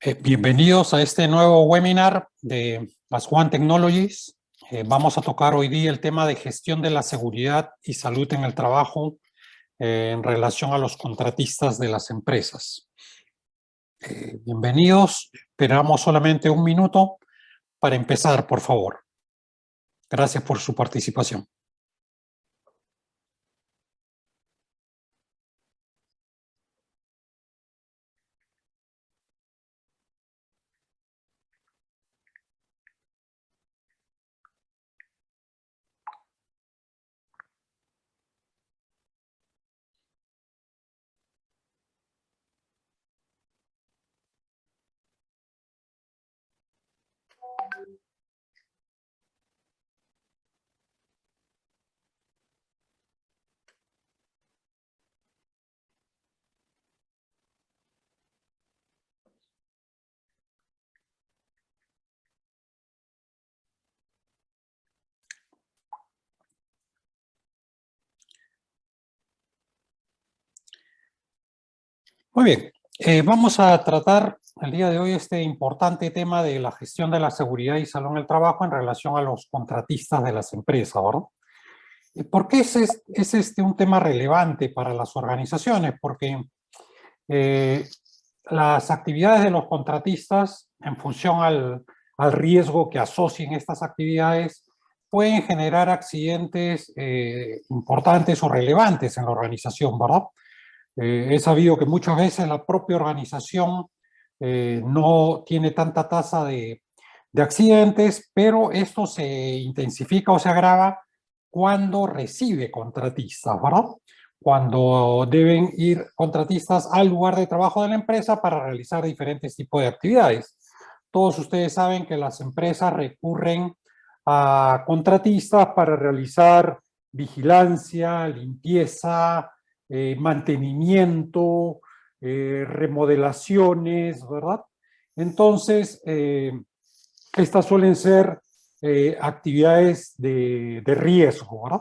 Bienvenidos a este nuevo webinar de As One Technologies. Vamos a tocar hoy día el tema de gestión de la seguridad y salud en el trabajo en relación a los contratistas de las empresas. Bienvenidos. Esperamos solamente un minuto para empezar, por favor. Gracias por su participación. Muy bien, vamos a tratar el día de hoy este importante tema de la gestión de la seguridad y salud en el trabajo en relación a los contratistas de las empresas, ¿verdad? ¿Por qué es un tema relevante para las organizaciones? Porque eh, las actividades de los contratistas, en función al riesgo que asocien estas actividades, pueden generar accidentes importantes o relevantes en la organización, ¿verdad? He sabido que muchas veces la propia organización no tiene tanta tasa de accidentes, pero esto se intensifica o se agrava cuando recibe contratistas, ¿verdad? Cuando deben ir contratistas al lugar de trabajo de la empresa para realizar diferentes tipos de actividades. Todos ustedes saben que las empresas recurren a contratistas para realizar vigilancia, limpieza, mantenimiento, remodelaciones, ¿verdad? Entonces, estas suelen ser actividades de riesgo, ¿verdad?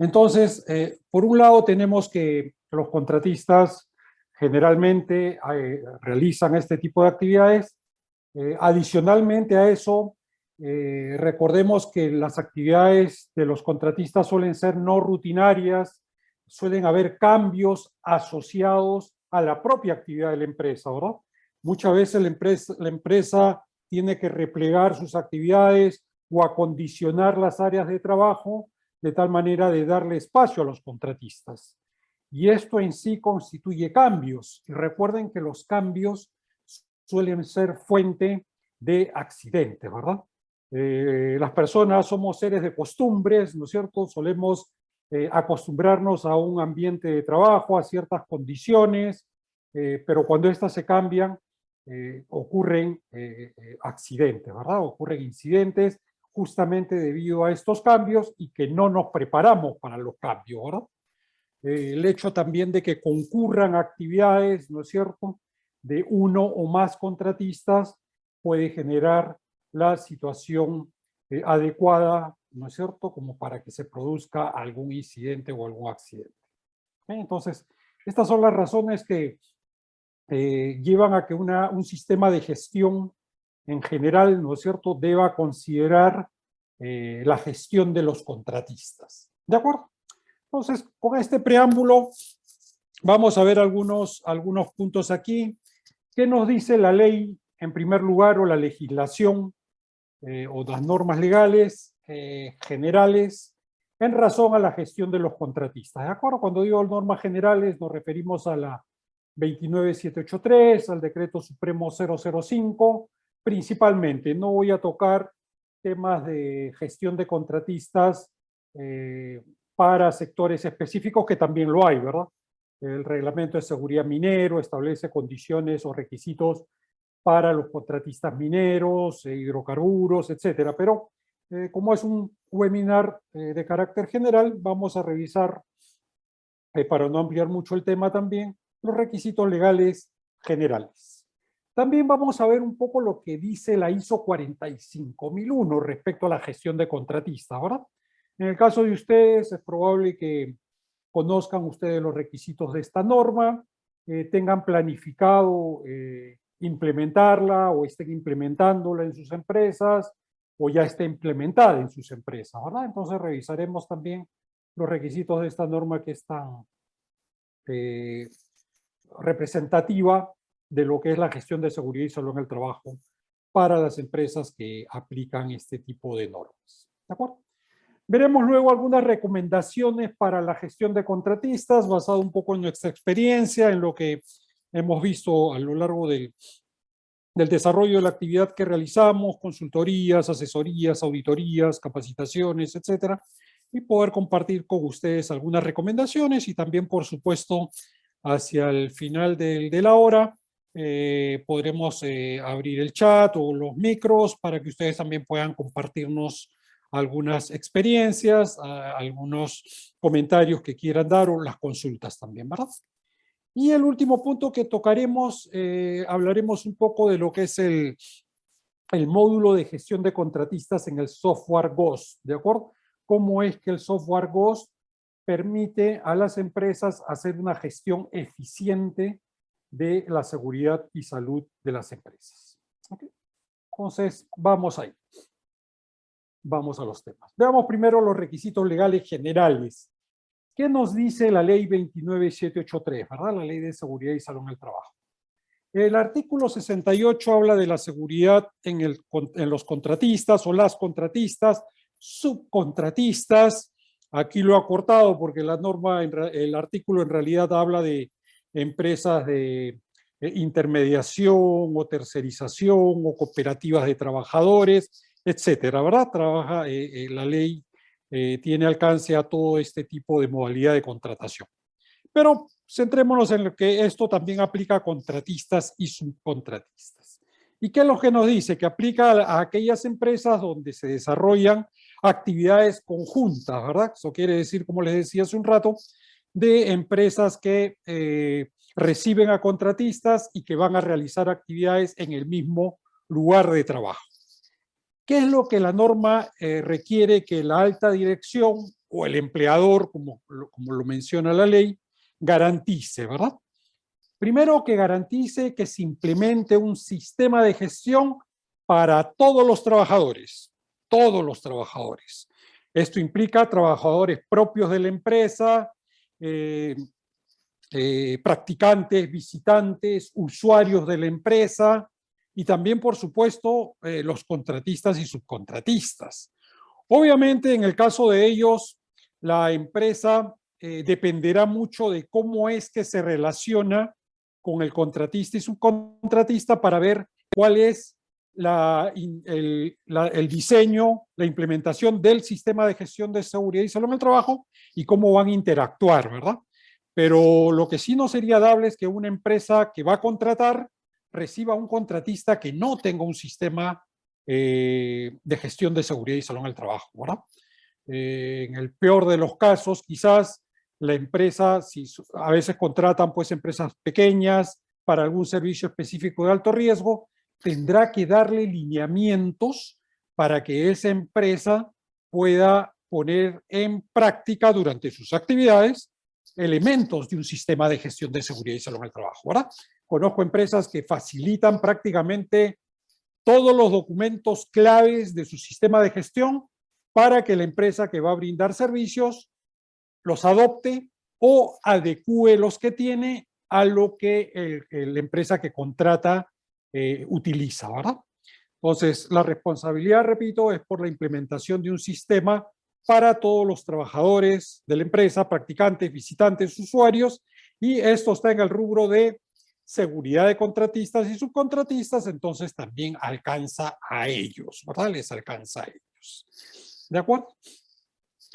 Entonces, por un lado tenemos que los contratistas generalmente realizan este tipo de actividades. Adicionalmente a eso, recordemos que las actividades de los contratistas suelen ser no rutinarias, suelen haber cambios asociados a la propia actividad de la empresa, ¿verdad? Muchas veces la empresa tiene que replegar sus actividades o acondicionar las áreas de trabajo de tal manera de darle espacio a los contratistas. Y esto en sí constituye cambios. Y recuerden que los cambios suelen ser fuente de accidentes, ¿verdad? Las personas somos seres de costumbres, ¿no es cierto? Solemos acostumbrarnos a un ambiente de trabajo, a ciertas condiciones, pero cuando estas se cambian, ocurren accidentes, ¿verdad? Ocurren incidentes justamente debido a estos cambios y que no nos preparamos para los cambios, ¿verdad? El hecho también de que concurran actividades, ¿no es cierto?, de uno o más contratistas puede generar la situación adecuada, ¿no es cierto?, como para que se produzca algún incidente o algún accidente. Entonces, estas son las razones que llevan a que un sistema de gestión en general, ¿no es cierto?, deba considerar la gestión de los contratistas. ¿De acuerdo? Entonces, con este preámbulo, vamos a ver algunos puntos aquí. ¿Qué nos dice la ley, en primer lugar, o la legislación o las normas legales generales en razón a la gestión de los contratistas? ¿De acuerdo? Cuando digo normas generales, nos referimos a la 29783, al decreto supremo 005, principalmente. No voy a tocar temas de gestión de contratistas para sectores específicos, que también lo hay, ¿verdad? El reglamento de seguridad minero establece condiciones o requisitos para los contratistas mineros, hidrocarburos, etcétera. Pero como es un webinar de carácter general, vamos a revisar, para no ampliar mucho el tema también, los requisitos legales generales. También vamos a ver un poco lo que dice la ISO 45001 respecto a la gestión de contratistas, ¿verdad? En el caso de ustedes, es probable que conozcan ustedes los requisitos de esta norma, tengan planificado implementarla o estén implementándola en sus empresas o ya esté implementada en sus empresas, ¿verdad? Entonces revisaremos también los requisitos de esta norma que es tan representativa de lo que es la gestión de seguridad y salud en el trabajo para las empresas que aplican este tipo de normas. ¿De acuerdo? Veremos luego algunas recomendaciones para la gestión de contratistas, basado un poco en nuestra experiencia, en lo que hemos visto a lo largo del desarrollo de la actividad que realizamos, consultorías, asesorías, auditorías, capacitaciones, etcétera, y poder compartir con ustedes algunas recomendaciones y también, por supuesto, hacia el final de la hora, podremos abrir el chat o los micros para que ustedes también puedan compartirnos algunas experiencias, algunos comentarios que quieran dar o las consultas también, ¿verdad? Y el último punto que tocaremos, hablaremos un poco de lo que es el módulo de gestión de contratistas en el software Ghost, ¿de acuerdo? Cómo es que el software Ghost permite a las empresas hacer una gestión eficiente de la seguridad y salud de las empresas. ¿Okay? Entonces, vamos ahí. Vamos a los temas. Veamos primero los requisitos legales generales. ¿Qué nos dice la ley 29783, verdad? La ley de seguridad y salud en el trabajo. El artículo 68 habla de la seguridad en los contratistas o las contratistas, subcontratistas. Aquí lo ha cortado porque la norma, el artículo en realidad habla de empresas de intermediación o tercerización o cooperativas de trabajadores, etcétera, ¿verdad? La ley tiene alcance a todo este tipo de modalidad de contratación. Pero centrémonos en lo que esto también aplica a contratistas y subcontratistas. ¿Y qué es lo que nos dice? Que aplica a aquellas empresas donde se desarrollan actividades conjuntas, ¿verdad? Eso quiere decir, como les decía hace un rato, de empresas que reciben a contratistas y que van a realizar actividades en el mismo lugar de trabajo. ¿Qué es lo que la norma requiere que la alta dirección o el empleador, como lo menciona la ley, garantice, ¿verdad? Primero, que garantice que se implemente un sistema de gestión para todos los trabajadores, todos los trabajadores. Esto implica trabajadores propios de la empresa, practicantes, visitantes, usuarios de la empresa y también, por supuesto, los contratistas y subcontratistas. Obviamente, en el caso de ellos, la empresa dependerá mucho de cómo es que se relaciona con el contratista y subcontratista para ver cuál es el diseño, la implementación del sistema de gestión de seguridad y salud en el trabajo y cómo van a interactuar, ¿verdad? Pero lo que sí no sería dable es que una empresa que va a contratar reciba un contratista que no tenga un sistema de gestión de seguridad y salud en el trabajo, ¿verdad? En el peor de los casos, quizás la empresa, si a veces contratan pues empresas pequeñas para algún servicio específico de alto riesgo, tendrá que darle lineamientos para que esa empresa pueda poner en práctica durante sus actividades elementos de un sistema de gestión de seguridad y salud en el trabajo, ¿verdad? Conozco empresas que facilitan prácticamente todos los documentos claves de su sistema de gestión para que la empresa que va a brindar servicios los adopte o adecúe los que tiene a lo que la empresa que contrata utiliza, ¿verdad? Entonces, la responsabilidad, repito, es por la implementación de un sistema para todos los trabajadores de la empresa, practicantes, visitantes, usuarios, y esto está en el rubro de seguridad de contratistas y subcontratistas, entonces también alcanza a ellos, ¿verdad? Les alcanza a ellos. ¿De acuerdo?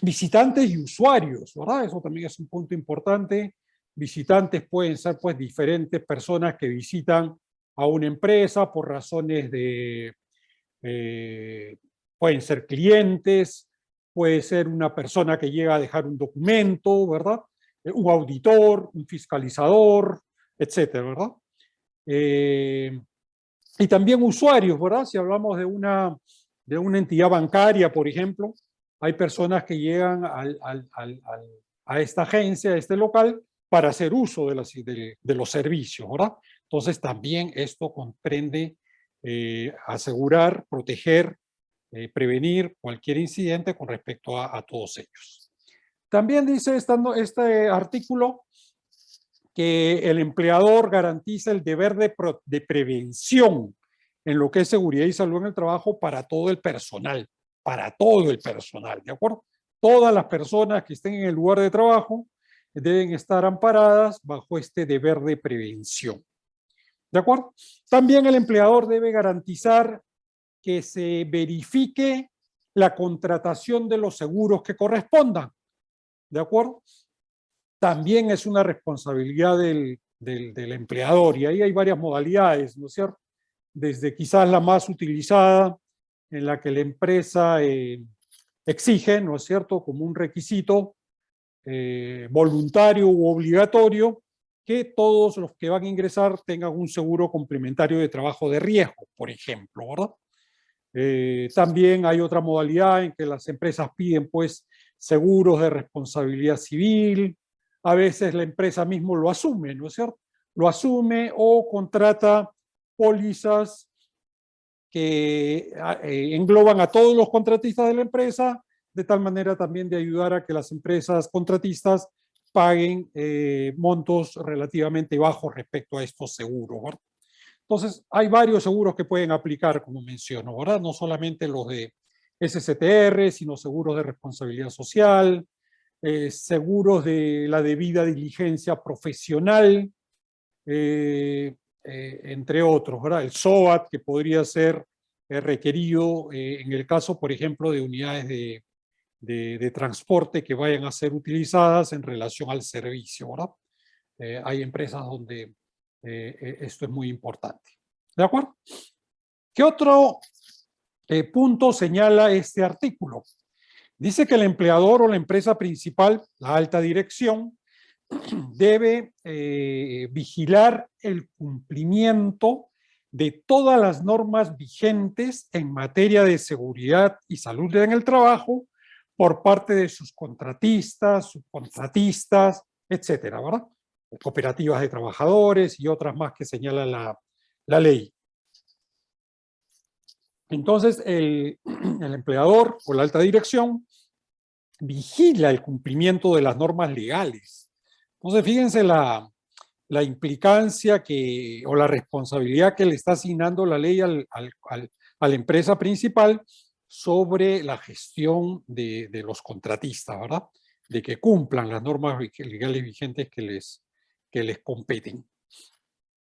Visitantes y usuarios, ¿verdad? Eso también es un punto importante. Visitantes pueden ser pues diferentes personas que visitan a una empresa por razones de, pueden ser clientes, puede ser una persona que llega a dejar un documento, ¿verdad? Un auditor, un fiscalizador, etcétera, ¿verdad? Y también usuarios, ¿verdad? Si hablamos de una entidad bancaria, por ejemplo, hay personas que llegan a esta agencia, a este local, para hacer uso de los servicios, ¿verdad? Entonces, también esto comprende asegurar, proteger, prevenir cualquier incidente con respecto a todos ellos. También dice este artículo que el empleador garantiza el deber de prevención en lo que es seguridad y salud en el trabajo para todo el personal, ¿de acuerdo? Todas las personas que estén en el lugar de trabajo deben estar amparadas bajo este deber de prevención, ¿de acuerdo? También el empleador debe garantizar que se verifique la contratación de los seguros que correspondan, ¿de acuerdo? También es una responsabilidad del empleador, y ahí hay varias modalidades, ¿no es cierto? Desde quizás la más utilizada, en la que la empresa exige, ¿no es cierto?, como un requisito voluntario u obligatorio, que todos los que van a ingresar tengan un seguro complementario de trabajo de riesgo, por ejemplo, ¿verdad? También hay otra modalidad en que las empresas piden, pues, seguros de responsabilidad civil. A veces la empresa mismo lo asume, ¿no es cierto? Lo asume o contrata pólizas que engloban a todos los contratistas de la empresa, de tal manera también de ayudar a que las empresas contratistas paguen montos relativamente bajos respecto a estos seguros, ¿verdad? Entonces, hay varios seguros que pueden aplicar, como menciono, ¿verdad? No solamente los de SCTR, sino seguros de responsabilidad social, seguros de la debida diligencia profesional, entre otros, ¿verdad? El SOAT, que podría ser requerido en el caso, por ejemplo, de unidades de transporte que vayan a ser utilizadas en relación al servicio, ¿verdad? Hay empresas donde esto es muy importante. ¿De acuerdo? ¿Qué otro punto señala este artículo? Dice que el empleador o la empresa principal, la alta dirección, debe vigilar el cumplimiento de todas las normas vigentes en materia de seguridad y salud en el trabajo por parte de sus contratistas, subcontratistas, etcétera, ¿verdad? Cooperativas de trabajadores y otras más que señala la ley. Entonces, el empleador o la alta dirección vigila el cumplimiento de las normas legales. Entonces, fíjense la implicancia o la responsabilidad que le está asignando la ley a la empresa principal sobre la gestión de los contratistas, ¿verdad? De que cumplan las normas legales vigentes que les competen.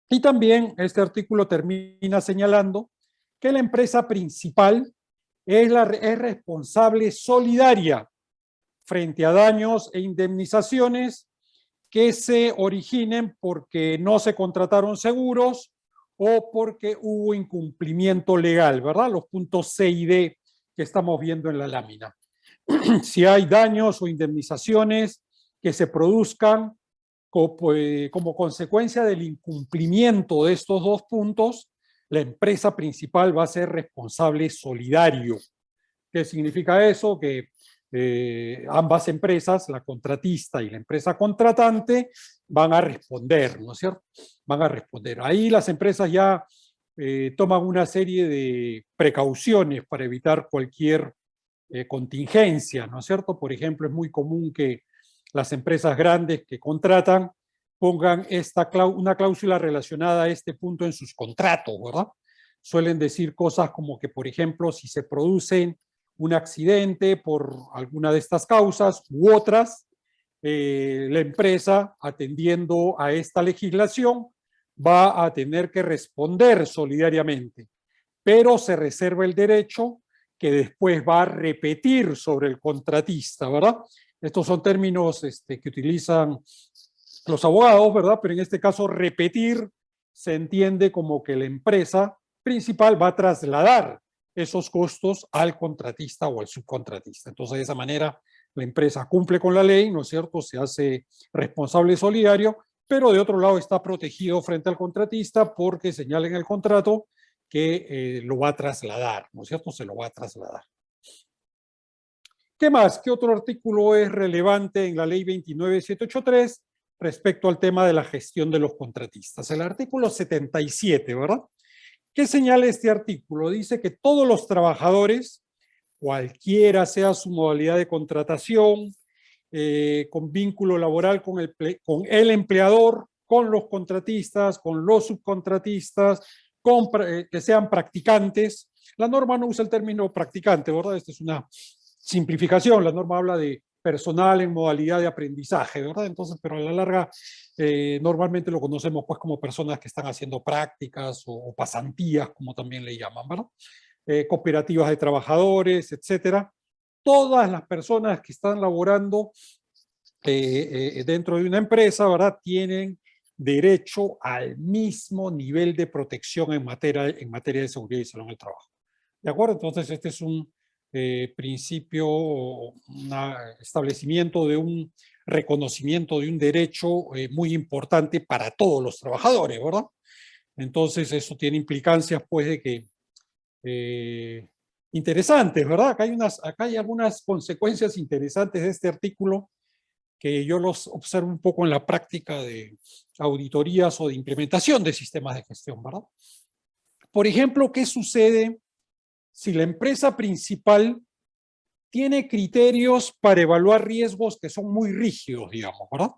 Y también este artículo termina señalando que la empresa principal es responsable solidaria frente a daños e indemnizaciones que se originen porque no se contrataron seguros o porque hubo incumplimiento legal, ¿verdad? Los puntos C y D que estamos viendo en la lámina. Si hay daños o indemnizaciones que se produzcan como consecuencia del incumplimiento de estos dos puntos, la empresa principal va a ser responsable solidario. ¿Qué significa eso? Que ambas empresas, la contratista y la empresa contratante, van a responder, ¿no es cierto? Van a responder. Ahí las empresas ya toman una serie de precauciones para evitar cualquier contingencia, ¿no es cierto? Por ejemplo, es muy común que las empresas grandes que contratan pongan una cláusula relacionada a este punto en sus contratos, ¿verdad? Suelen decir cosas como que, por ejemplo, si se produce un accidente por alguna de estas causas u otras, la empresa, atendiendo a esta legislación, va a tener que responder solidariamente, pero se reserva el derecho que después va a repetir sobre el contratista, ¿verdad? Estos son términos que utilizan los abogados, ¿verdad? Pero en este caso, repetir se entiende como que la empresa principal va a trasladar esos costos al contratista o al subcontratista. Entonces, de esa manera, la empresa cumple con la ley, ¿no es cierto? Se hace responsable solidario, pero de otro lado está protegido frente al contratista porque señala en el contrato que lo va a trasladar, ¿no es cierto? Se lo va a trasladar. ¿Qué más? ¿Qué otro artículo es relevante en la ley 29783? respecto al tema de la gestión de los contratistas. El artículo 77, ¿verdad? ¿Qué señala este artículo? Dice que todos los trabajadores, cualquiera sea su modalidad de contratación, con vínculo laboral con el empleador, con los contratistas, con los subcontratistas, que sean practicantes. La norma no usa el término practicante, ¿verdad? Esta es una simplificación. La norma habla de personal en modalidad de aprendizaje, ¿verdad? Entonces, pero a la larga, normalmente lo conocemos pues como personas que están haciendo prácticas o pasantías, como también le llaman, ¿verdad? Cooperativas de trabajadores, etcétera. Todas las personas que están laborando dentro de una empresa, ¿verdad? Tienen derecho al mismo nivel de protección en materia de seguridad y salud en el trabajo. ¿De acuerdo? Entonces, este es un principio, un establecimiento de un reconocimiento de un derecho muy importante para todos los trabajadores, ¿verdad? Entonces, eso tiene implicancias, pues, de que interesantes, ¿verdad? Acá hay algunas consecuencias interesantes de este artículo que yo los observo un poco en la práctica de auditorías o de implementación de sistemas de gestión, ¿verdad? Por ejemplo, ¿qué sucede si la empresa principal tiene criterios para evaluar riesgos que son muy rígidos, digamos, ¿verdad?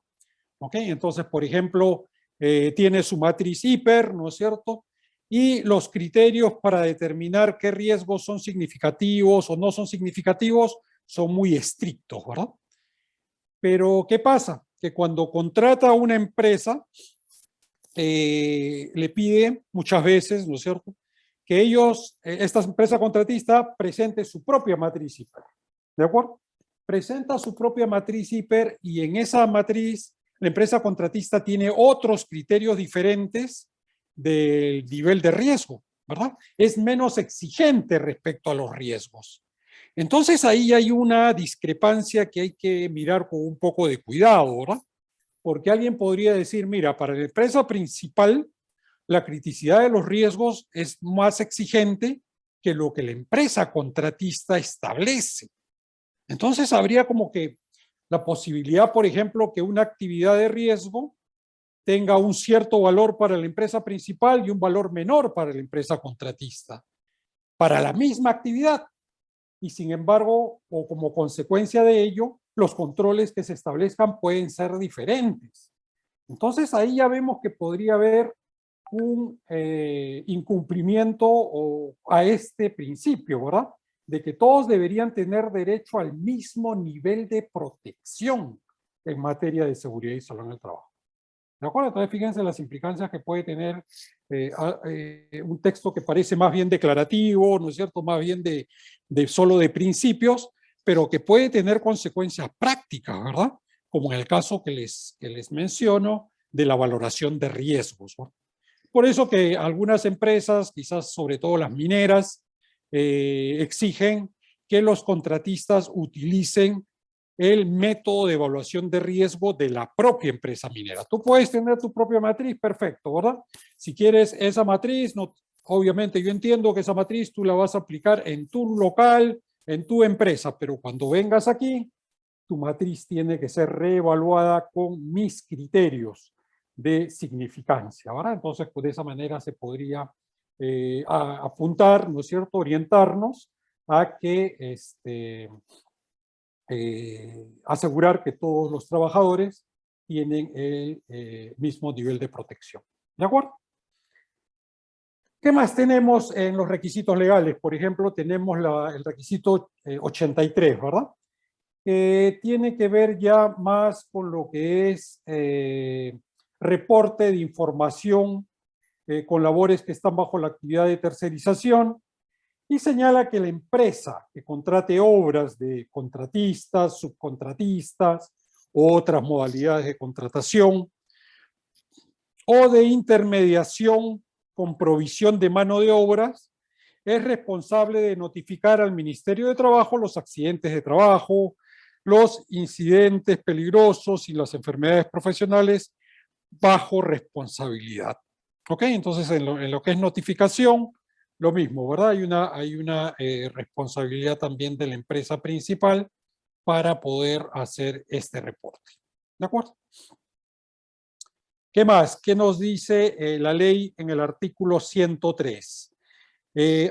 ¿Ok? Entonces, por ejemplo, tiene su matriz hiper, ¿no es cierto? Y los criterios para determinar qué riesgos son significativos o no son significativos son muy estrictos, ¿verdad? Pero, ¿qué pasa? Que cuando contrata a una empresa, le pide muchas veces, ¿no es cierto?, que esta empresa contratista presente su propia matriz hiper, ¿de acuerdo? Presenta su propia matriz hiper y en esa matriz la empresa contratista tiene otros criterios diferentes del nivel de riesgo, ¿verdad? Es menos exigente respecto a los riesgos. Entonces ahí hay una discrepancia que hay que mirar con un poco de cuidado, ¿verdad? Porque alguien podría decir, mira, para la empresa principal, la criticidad de los riesgos es más exigente que lo que la empresa contratista establece. Entonces habría como que la posibilidad, por ejemplo, que una actividad de riesgo tenga un cierto valor para la empresa principal y un valor menor para la empresa contratista, para la misma actividad. Y sin embargo, o como consecuencia de ello, los controles que se establezcan pueden ser diferentes. Entonces ahí ya vemos que podría haber un incumplimiento a este principio, ¿verdad? De que todos deberían tener derecho al mismo nivel de protección en materia de seguridad y salud en el trabajo. ¿De acuerdo? Entonces fíjense las implicancias que puede tener un texto que parece más bien declarativo, ¿no es cierto? Más bien solo de principios, pero que puede tener consecuencias prácticas, ¿verdad? Como en el caso que les menciono de la valoración de riesgos, ¿no? Por eso que algunas empresas, quizás sobre todo las mineras, exigen que los contratistas utilicen el método de evaluación de riesgo de la propia empresa minera. Tú puedes tener tu propia matriz, perfecto, ¿verdad? Si quieres esa matriz, no, obviamente yo entiendo que esa matriz tú la vas a aplicar en tu local, en tu empresa, pero cuando vengas aquí, tu matriz tiene que ser reevaluada con mis criterios de significancia, ¿verdad? Entonces, pues de esa manera se podría apuntar, ¿no es cierto?, orientarnos a que asegurar que todos los trabajadores tienen el mismo nivel de protección. ¿De acuerdo? ¿Qué más tenemos en los requisitos legales? Por ejemplo, tenemos el requisito 83, ¿verdad? Tiene que ver ya más con lo que es reporte de información con labores que están bajo la actividad de tercerización, y señala que la empresa que contrate obras de contratistas, subcontratistas, u otras modalidades de contratación o de intermediación con provisión de mano de obras, es responsable de notificar al Ministerio de Trabajo los accidentes de trabajo, los incidentes peligrosos y las enfermedades profesionales bajo responsabilidad. ¿Ok? Entonces, en lo que es notificación, lo mismo, ¿verdad? Hay una responsabilidad también de la empresa principal para poder hacer este reporte. ¿De acuerdo? ¿Qué más? ¿Qué nos dice la ley en el artículo 103?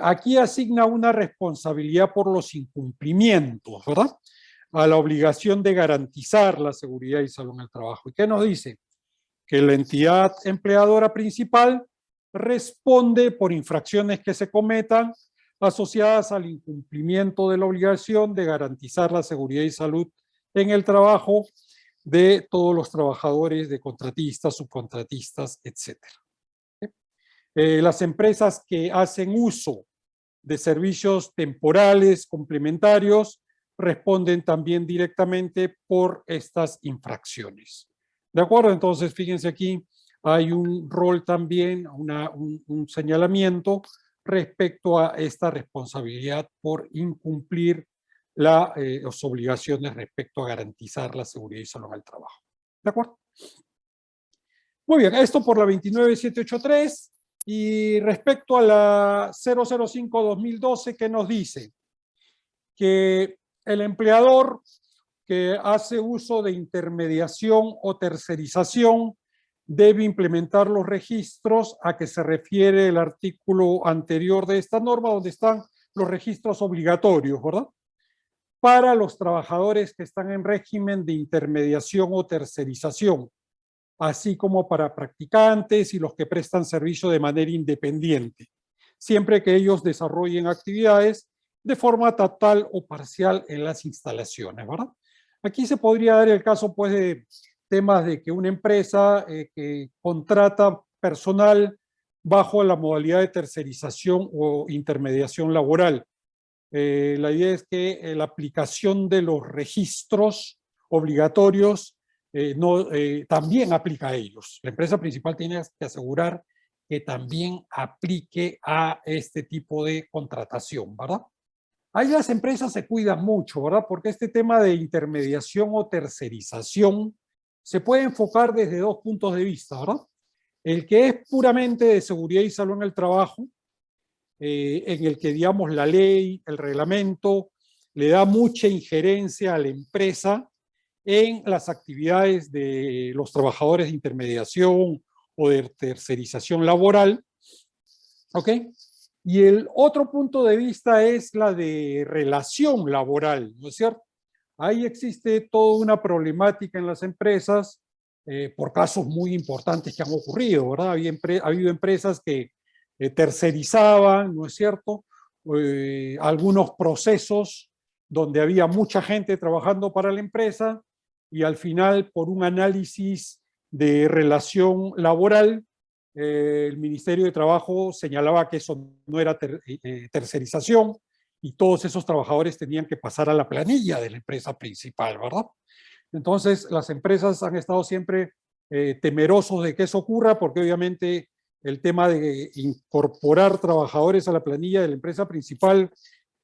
Aquí asigna una responsabilidad por los incumplimientos, ¿verdad? A la obligación de garantizar la seguridad y salud en el trabajo. ¿Y qué nos dice? Que la entidad empleadora principal responde por infracciones que se cometan asociadas al incumplimiento de la obligación de garantizar la seguridad y salud en el trabajo de todos los trabajadores, de contratistas, subcontratistas, etc. Las empresas que hacen uso de servicios temporales complementarios responden también directamente por estas infracciones. ¿De acuerdo? Entonces, fíjense aquí, hay un rol también, un señalamiento respecto a esta responsabilidad por incumplir las obligaciones respecto a garantizar la seguridad y salud en el trabajo. ¿De acuerdo? Muy bien, esto por la 29783. Y respecto a la 005-2012, ¿qué nos dice? Que el empleador que hace uso de intermediación o tercerización debe implementar los registros a que se refiere el artículo anterior de esta norma, donde están los registros obligatorios, ¿verdad? Para los trabajadores que están en régimen de intermediación o tercerización, así como para practicantes y los que prestan servicio de manera independiente, siempre que ellos desarrollen actividades de forma total o parcial en las instalaciones, ¿verdad? Aquí se podría dar el caso, pues, de temas de que una empresa que contrata personal bajo la modalidad de tercerización o intermediación laboral. La idea es que la aplicación de los registros obligatorios también aplica a ellos. La empresa principal tiene que asegurar que también aplique a este tipo de contratación, ¿verdad? Ahí las empresas se cuidan mucho, ¿verdad? Porque este tema de intermediación o tercerización se puede enfocar desde dos puntos de vista, ¿verdad? El que es puramente de seguridad y salud en el trabajo, en el que, digamos, la ley, el reglamento, le da mucha injerencia a la empresa en las actividades de los trabajadores de intermediación o de tercerización laboral, ¿ok? Y el otro punto de vista es la de relación laboral, ¿no es cierto? Ahí existe toda una problemática en las empresas por casos muy importantes que han ocurrido, ¿verdad? Ha habido empresas que tercerizaban, ¿no es cierto? Algunos procesos donde había mucha gente trabajando para la empresa y al final, por un análisis de relación laboral, el Ministerio de Trabajo señalaba que eso no era tercerización y todos esos trabajadores tenían que pasar a la planilla de la empresa principal, ¿verdad? Entonces, las empresas han estado siempre temerosos de que eso ocurra porque obviamente el tema de incorporar trabajadores a la planilla de la empresa principal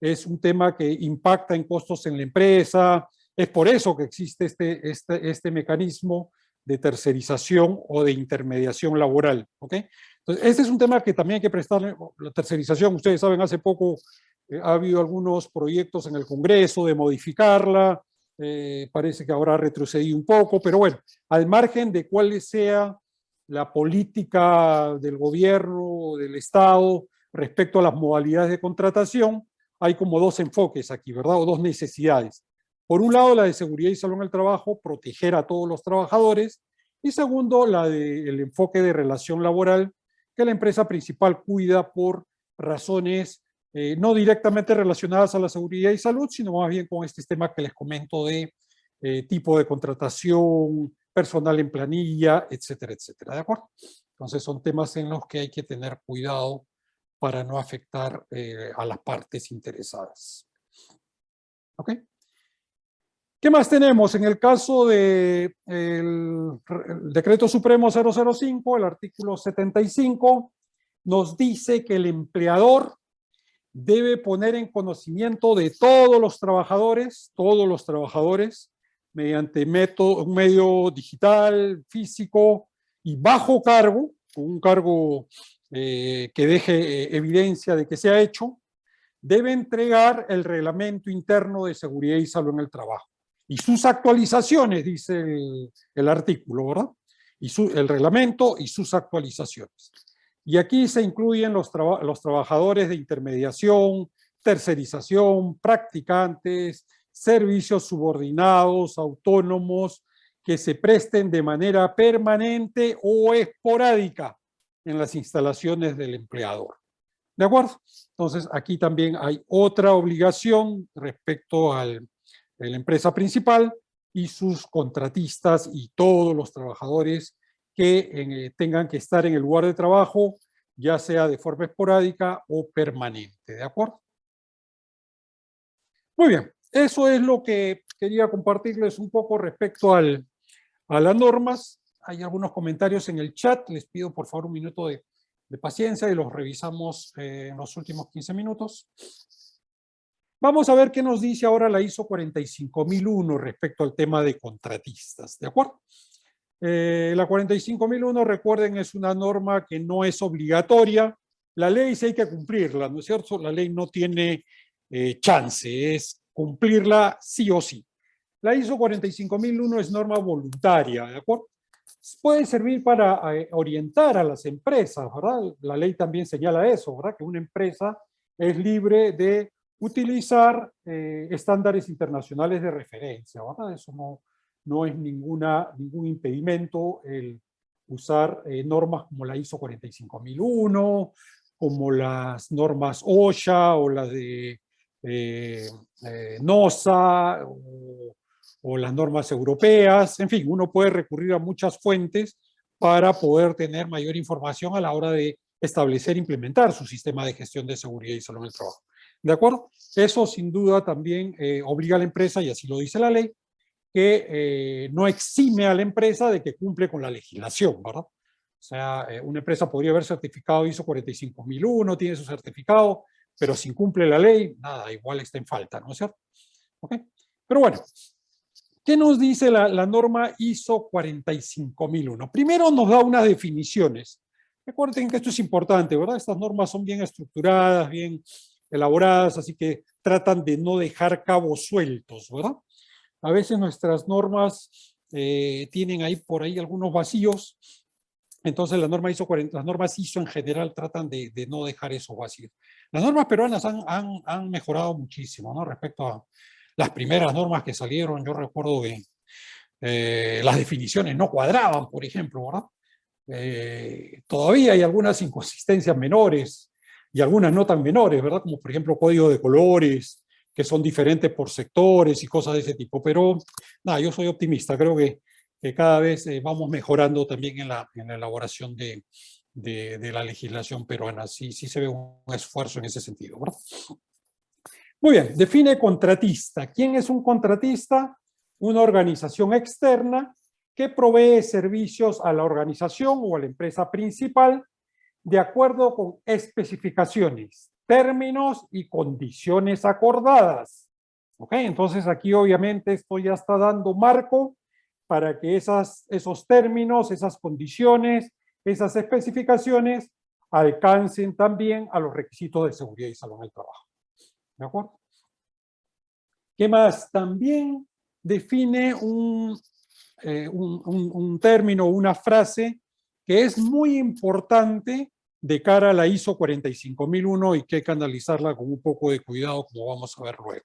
es un tema que impacta en costos en la empresa. Es por eso que existe este mecanismo de tercerización o de intermediación laboral, ¿ok? Entonces, este es un tema que también hay que prestarle, la tercerización, ustedes saben, hace poco ha habido algunos proyectos en el Congreso de modificarla, parece que ahora ha retrocedido un poco, pero bueno, al margen de cuál sea la política del gobierno, del Estado, respecto a las modalidades de contratación, hay como dos enfoques aquí, ¿verdad? O dos necesidades. Por un lado, la de seguridad y salud en el trabajo, proteger a todos los trabajadores, y segundo, el enfoque de relación laboral, que la empresa principal cuida por razones no directamente relacionadas a la seguridad y salud, sino más bien con este tema que les comento de tipo de contratación, personal en planilla, etcétera, etcétera, ¿de acuerdo? Entonces son temas en los que hay que tener cuidado para no afectar a las partes interesadas. ¿Ok? ¿Qué más tenemos? En el caso del Decreto Supremo 005, el artículo 75, nos dice que el empleador debe poner en conocimiento de todos los trabajadores, mediante un medio digital, físico y bajo cargo, un cargo que deje evidencia de que se ha hecho, debe entregar el reglamento interno de seguridad y salud en el trabajo. Y sus actualizaciones, dice el artículo, ¿verdad? el reglamento y sus actualizaciones. Y aquí se incluyen los trabajadores de intermediación, tercerización, practicantes, servicios subordinados, autónomos, que se presten de manera permanente o esporádica en las instalaciones del empleador. ¿De acuerdo? Entonces, aquí también hay otra obligación respecto a la empresa principal y sus contratistas y todos los trabajadores que tengan que estar en el lugar de trabajo, ya sea de forma esporádica o permanente. ¿De acuerdo? Muy bien, eso es lo que quería compartirles un poco respecto a las normas. Hay algunos comentarios en el chat, les pido por favor un minuto de paciencia y los revisamos en los últimos 15 minutos. Vamos a ver qué nos dice ahora la ISO 45001 respecto al tema de contratistas, ¿de acuerdo? La 45001, recuerden, es una norma que no es obligatoria. La ley sí hay que cumplirla, ¿no es cierto? La ley no tiene chance, es cumplirla sí o sí. La ISO 45001 es norma voluntaria, ¿de acuerdo? Puede servir para orientar a las empresas, ¿verdad? La ley también señala eso, ¿verdad? Que una empresa es libre de utilizar estándares internacionales de referencia, ¿verdad? Eso no es ningún impedimento el usar normas como la ISO 45001, como las normas OSHA o las de NOSA o las normas europeas. En fin, uno puede recurrir a muchas fuentes para poder tener mayor información a la hora de establecer e implementar su sistema de gestión de seguridad y salud en el trabajo. ¿De acuerdo? Eso sin duda también obliga a la empresa, y así lo dice la ley, que no exime a la empresa de que cumple con la legislación, ¿verdad? O sea, una empresa podría haber certificado ISO 45001, tiene su certificado, pero si incumple la ley, nada, igual está en falta, ¿no es cierto? ¿Ok? Pero bueno, ¿qué nos dice la norma ISO 45001? Primero nos da unas definiciones. Recuerden que esto es importante, ¿verdad? Estas normas son bien estructuradas, bien elaboradas, así que tratan de no dejar cabos sueltos, ¿verdad? A veces nuestras normas tienen ahí por ahí algunos vacíos, entonces las normas ISO en general tratan de no dejar esos vacíos. Las normas peruanas han mejorado muchísimo, ¿no? Respecto a las primeras normas que salieron. Yo recuerdo que las definiciones no cuadraban, por ejemplo, ¿verdad? Todavía hay algunas inconsistencias menores y algunas no tan menores, ¿verdad? Como por ejemplo código de colores, que son diferentes por sectores y cosas de ese tipo. Pero nada, yo soy optimista, creo que cada vez vamos mejorando también en la elaboración de la legislación peruana. Sí se ve un esfuerzo en ese sentido, ¿verdad? Muy bien, define contratista. ¿Quién es un contratista? Una organización externa que provee servicios a la organización o a la empresa principal de acuerdo con especificaciones, términos y condiciones acordadas. ¿Ok? Entonces aquí obviamente esto ya está dando marco para que esos términos, esas condiciones, esas especificaciones alcancen también a los requisitos de seguridad y salud en el trabajo. ¿De acuerdo? ¿Qué más? También define un término, una frase que es muy importante de cara a la ISO 45001 y que hay que analizarla con un poco de cuidado, como vamos a ver luego.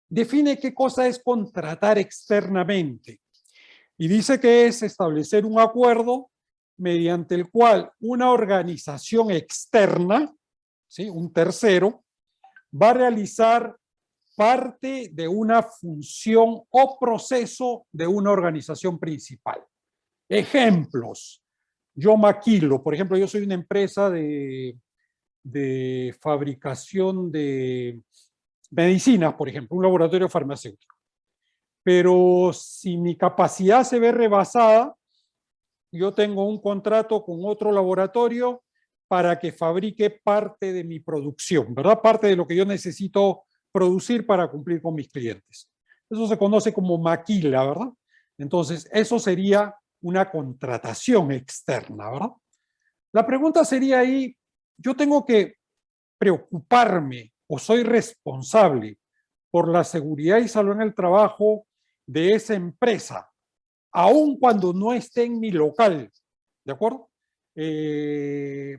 Define qué cosa es contratar externamente y dice que es establecer un acuerdo mediante el cual una organización externa, ¿sí?, un tercero, va a realizar parte de una función o proceso de una organización principal. Ejemplos. Yo maquilo, por ejemplo, yo soy una empresa de fabricación de medicinas, por ejemplo, un laboratorio farmacéutico. Pero si mi capacidad se ve rebasada, yo tengo un contrato con otro laboratorio para que fabrique parte de mi producción, ¿verdad? Parte de lo que yo necesito producir para cumplir con mis clientes. Eso se conoce como maquila, ¿verdad? Entonces, eso sería una contratación externa, ¿verdad? La pregunta sería ahí, ¿yo tengo que preocuparme o soy responsable por la seguridad y salud en el trabajo de esa empresa aun cuando no esté en mi local, ¿de acuerdo?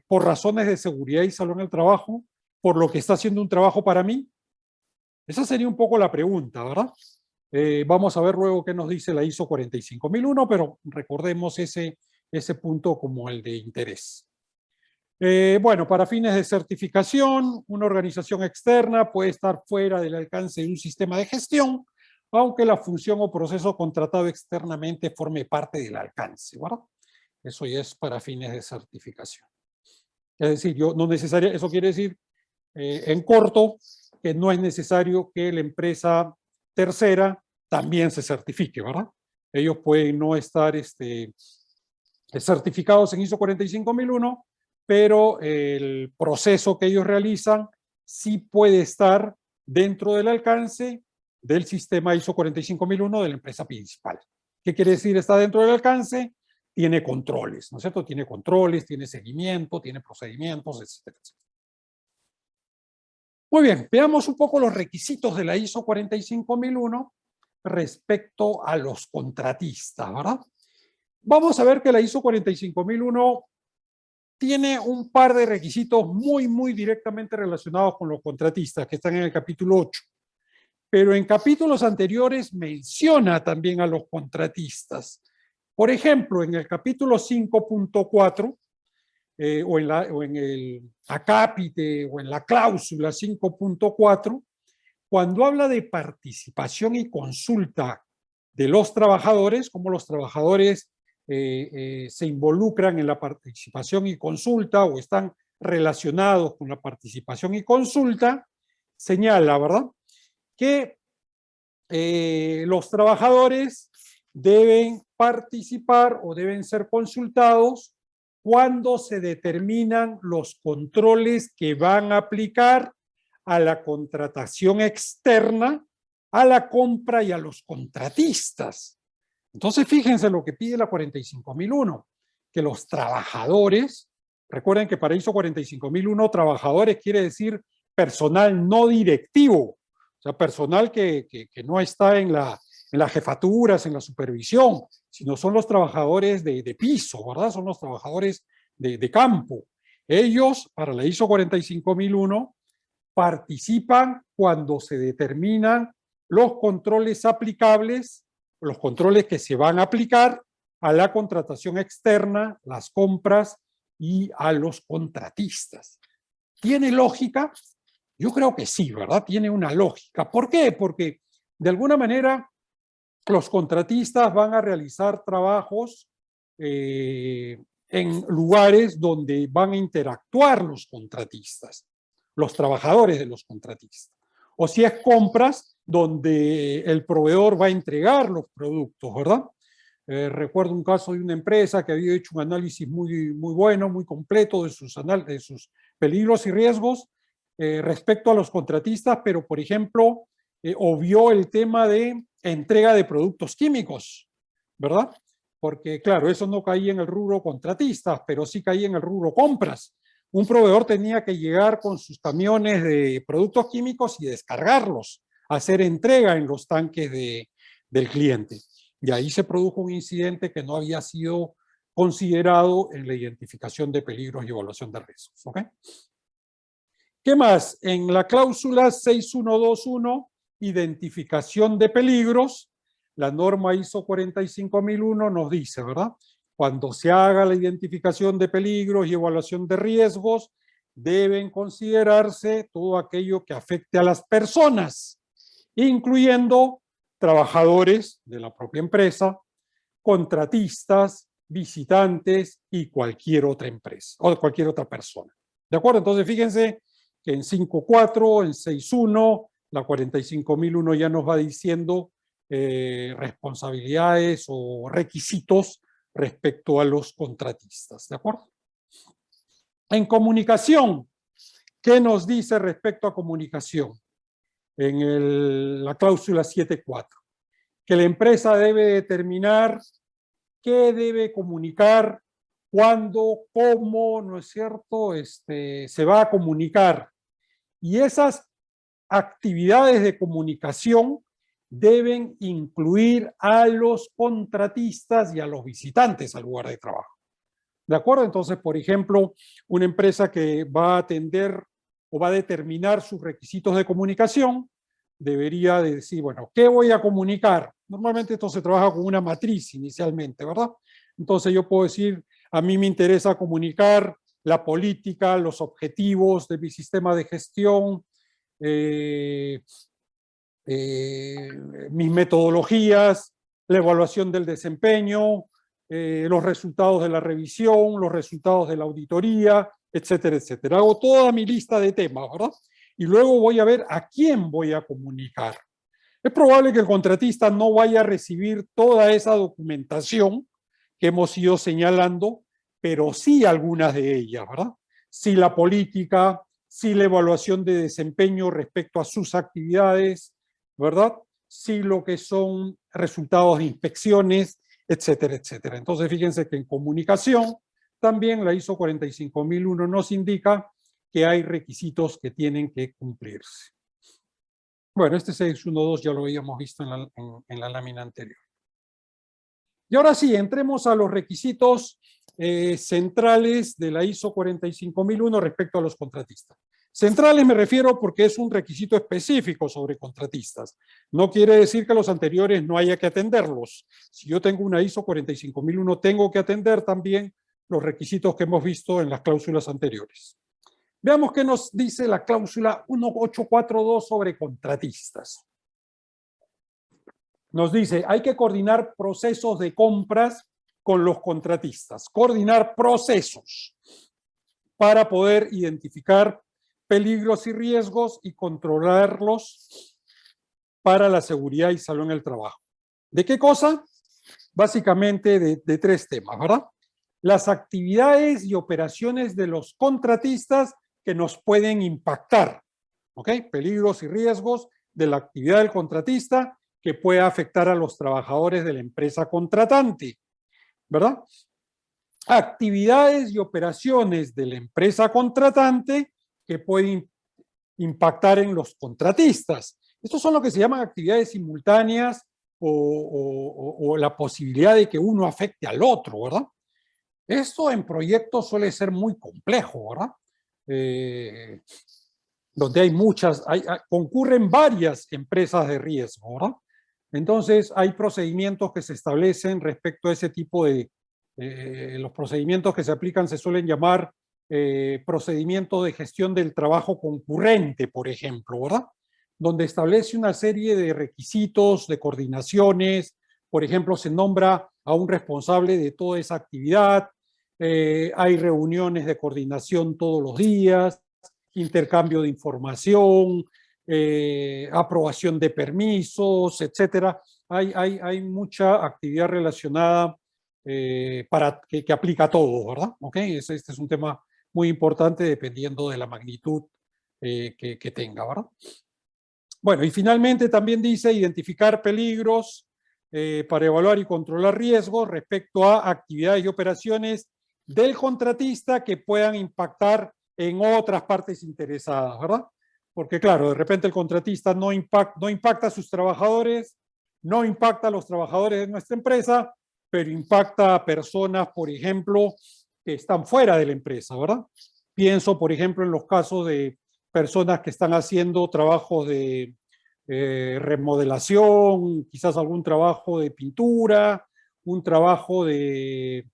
Por razones de seguridad y salud en el trabajo, por lo que está haciendo un trabajo para mí. Esa sería un poco la pregunta, ¿verdad? Vamos a ver luego qué nos dice la ISO 45001, pero recordemos ese punto como el de interés. Bueno, para fines de certificación, una organización externa puede estar fuera del alcance de un sistema de gestión, aunque la función o proceso contratado externamente forme parte del alcance, ¿verdad? Eso ya es para fines de certificación. Es decir, yo no necesaria, eso quiere decir, en corto, que no es necesario que la empresa tercera también se certifique, ¿verdad? Ellos pueden no estar certificados en ISO 45001, pero el proceso que ellos realizan sí puede estar dentro del alcance del sistema ISO 45001 de la empresa principal. ¿Qué quiere decir está dentro del alcance? Tiene controles, ¿no es cierto? Tiene controles, tiene seguimiento, tiene procedimientos, etcétera, etcétera. Muy bien, veamos un poco los requisitos de la ISO 45001 respecto a los contratistas, ¿verdad? Vamos a ver que la ISO 45001 tiene un par de requisitos muy directamente relacionados con los contratistas que están en el capítulo 8. Pero en capítulos anteriores menciona también a los contratistas. Por ejemplo, en el capítulo 5.4 o en el acápite o en la cláusula 5.4, cuando habla de participación y consulta de los trabajadores, como los trabajadores se involucran en la participación y consulta o están relacionados con la participación y consulta, señala, ¿verdad?, que los trabajadores deben participar o deben ser consultados cuando se determinan los controles que van a aplicar a la contratación externa, a la compra y a los contratistas. Entonces, fíjense lo que pide la 45001, que los trabajadores, recuerden que para ISO 45001, trabajadores quiere decir personal no directivo, o sea, personal que no está en las jefaturas, en la supervisión, sino son los trabajadores de piso, ¿verdad? Son los trabajadores de campo. Ellos, para la ISO 45001, participan cuando se determinan los controles aplicables, los controles que se van a aplicar a la contratación externa, las compras y a los contratistas. ¿Tiene lógica? Yo creo que sí, ¿verdad? Tiene una lógica. ¿Por qué? Porque de alguna manera los contratistas van a realizar trabajos en lugares donde van a interactuar los contratistas, los trabajadores de los contratistas. O si es compras, donde el proveedor va a entregar los productos, ¿verdad? Recuerdo un caso de una empresa que había hecho un análisis muy bueno, muy completo de sus peligros y riesgos respecto a los contratistas, pero, por ejemplo, obvió el tema de entrega de productos químicos, ¿verdad? Porque, claro, eso no caía en el rubro contratistas, pero sí caía en el rubro compras. Un proveedor tenía que llegar con sus camiones de productos químicos y descargarlos, hacer entrega en los tanques del cliente. Y ahí se produjo un incidente que no había sido considerado en la identificación de peligros y evaluación de riesgos. ¿Ok? ¿Qué más? En la cláusula 6121, identificación de peligros, la norma ISO 45001 nos dice, ¿verdad? Cuando se haga la identificación de peligros y evaluación de riesgos, deben considerarse todo aquello que afecte a las personas, incluyendo trabajadores de la propia empresa, contratistas, visitantes y cualquier otra empresa o cualquier otra persona. ¿De acuerdo? Entonces, fíjense que en 5.4, en 6.1, la 45001 ya nos va diciendo responsabilidades o requisitos respecto a los contratistas. ¿De acuerdo? En comunicación, ¿qué nos dice respecto a comunicación? En la cláusula 7.4, que la empresa debe determinar qué debe comunicar, cuándo, cómo, ¿no es cierto?, se va a comunicar. Y esas actividades de comunicación deben incluir a los contratistas y a los visitantes al lugar de trabajo. ¿De acuerdo? Entonces, por ejemplo, una empresa que va a atender o va a determinar sus requisitos de comunicación, debería de decir, bueno, ¿qué voy a comunicar? Normalmente esto se trabaja con una matriz inicialmente, ¿verdad? Entonces yo puedo decir, a mí me interesa comunicar la política, los objetivos de mi sistema de gestión, mis metodologías, la evaluación del desempeño, los resultados de la revisión, los resultados de la auditoría, etcétera, etcétera. Hago toda mi lista de temas, ¿verdad? Y luego voy a ver a quién voy a comunicar. Es probable que el contratista no vaya a recibir toda esa documentación que hemos ido señalando, pero sí algunas de ellas, ¿verdad? Sí la política, sí la evaluación de desempeño respecto a sus actividades, ¿verdad? Sí lo que son resultados de inspecciones, etcétera, etcétera. Entonces, fíjense que en comunicación también la ISO 45001 nos indica que hay requisitos que tienen que cumplirse. Bueno, este 612 ya lo habíamos visto en la lámina anterior. Y ahora sí, entremos a los requisitos centrales de la ISO 45001 respecto a los contratistas. Centrales me refiero porque es un requisito específico sobre contratistas. No quiere decir que los anteriores no haya que atenderlos. Si yo tengo una ISO 45001, tengo que atender también los requisitos que hemos visto en las cláusulas anteriores. Veamos qué nos dice la cláusula 1842 sobre contratistas. Nos dice, hay que coordinar procesos de compras con los contratistas. Coordinar procesos para poder identificar peligros y riesgos y controlarlos para la seguridad y salud en el trabajo. ¿De qué cosa? Básicamente de tres temas, ¿verdad? Las actividades y operaciones de los contratistas que nos pueden impactar, ¿ok? Peligros y riesgos de la actividad del contratista que pueda afectar a los trabajadores de la empresa contratante, ¿verdad? Actividades y operaciones de la empresa contratante que pueden impactar en los contratistas. Estos son lo que se llaman actividades simultáneas o la posibilidad de que uno afecte al otro, ¿verdad? Esto en proyectos suele ser muy complejo, ¿verdad? Donde hay muchas, concurren varias empresas de riesgo, ¿verdad? Entonces, hay procedimientos que se establecen respecto a ese tipo de... los procedimientos que se aplican se suelen llamar procedimientos de gestión del trabajo concurrente, por ejemplo, ¿verdad? Donde establece una serie de requisitos, de coordinaciones. Por ejemplo, se nombra a un responsable de toda esa actividad. Hay reuniones de coordinación todos los días, intercambio de información, aprobación de permisos, etcétera. Hay mucha actividad relacionada para que aplica a todo, ¿verdad? ¿Okay? Este es un tema muy importante dependiendo de la magnitud que tenga, ¿verdad? Bueno, y finalmente también dice identificar peligros para evaluar y controlar riesgos respecto a actividades y operaciones del contratista que puedan impactar en otras partes interesadas, ¿verdad? Porque claro, de repente el contratista no impacta a sus trabajadores, no impacta a los trabajadores de nuestra empresa, pero impacta a personas, por ejemplo, que están fuera de la empresa, ¿verdad? Pienso, por ejemplo, en los casos de personas que están haciendo trabajos de remodelación, quizás algún trabajo de pintura, un trabajo de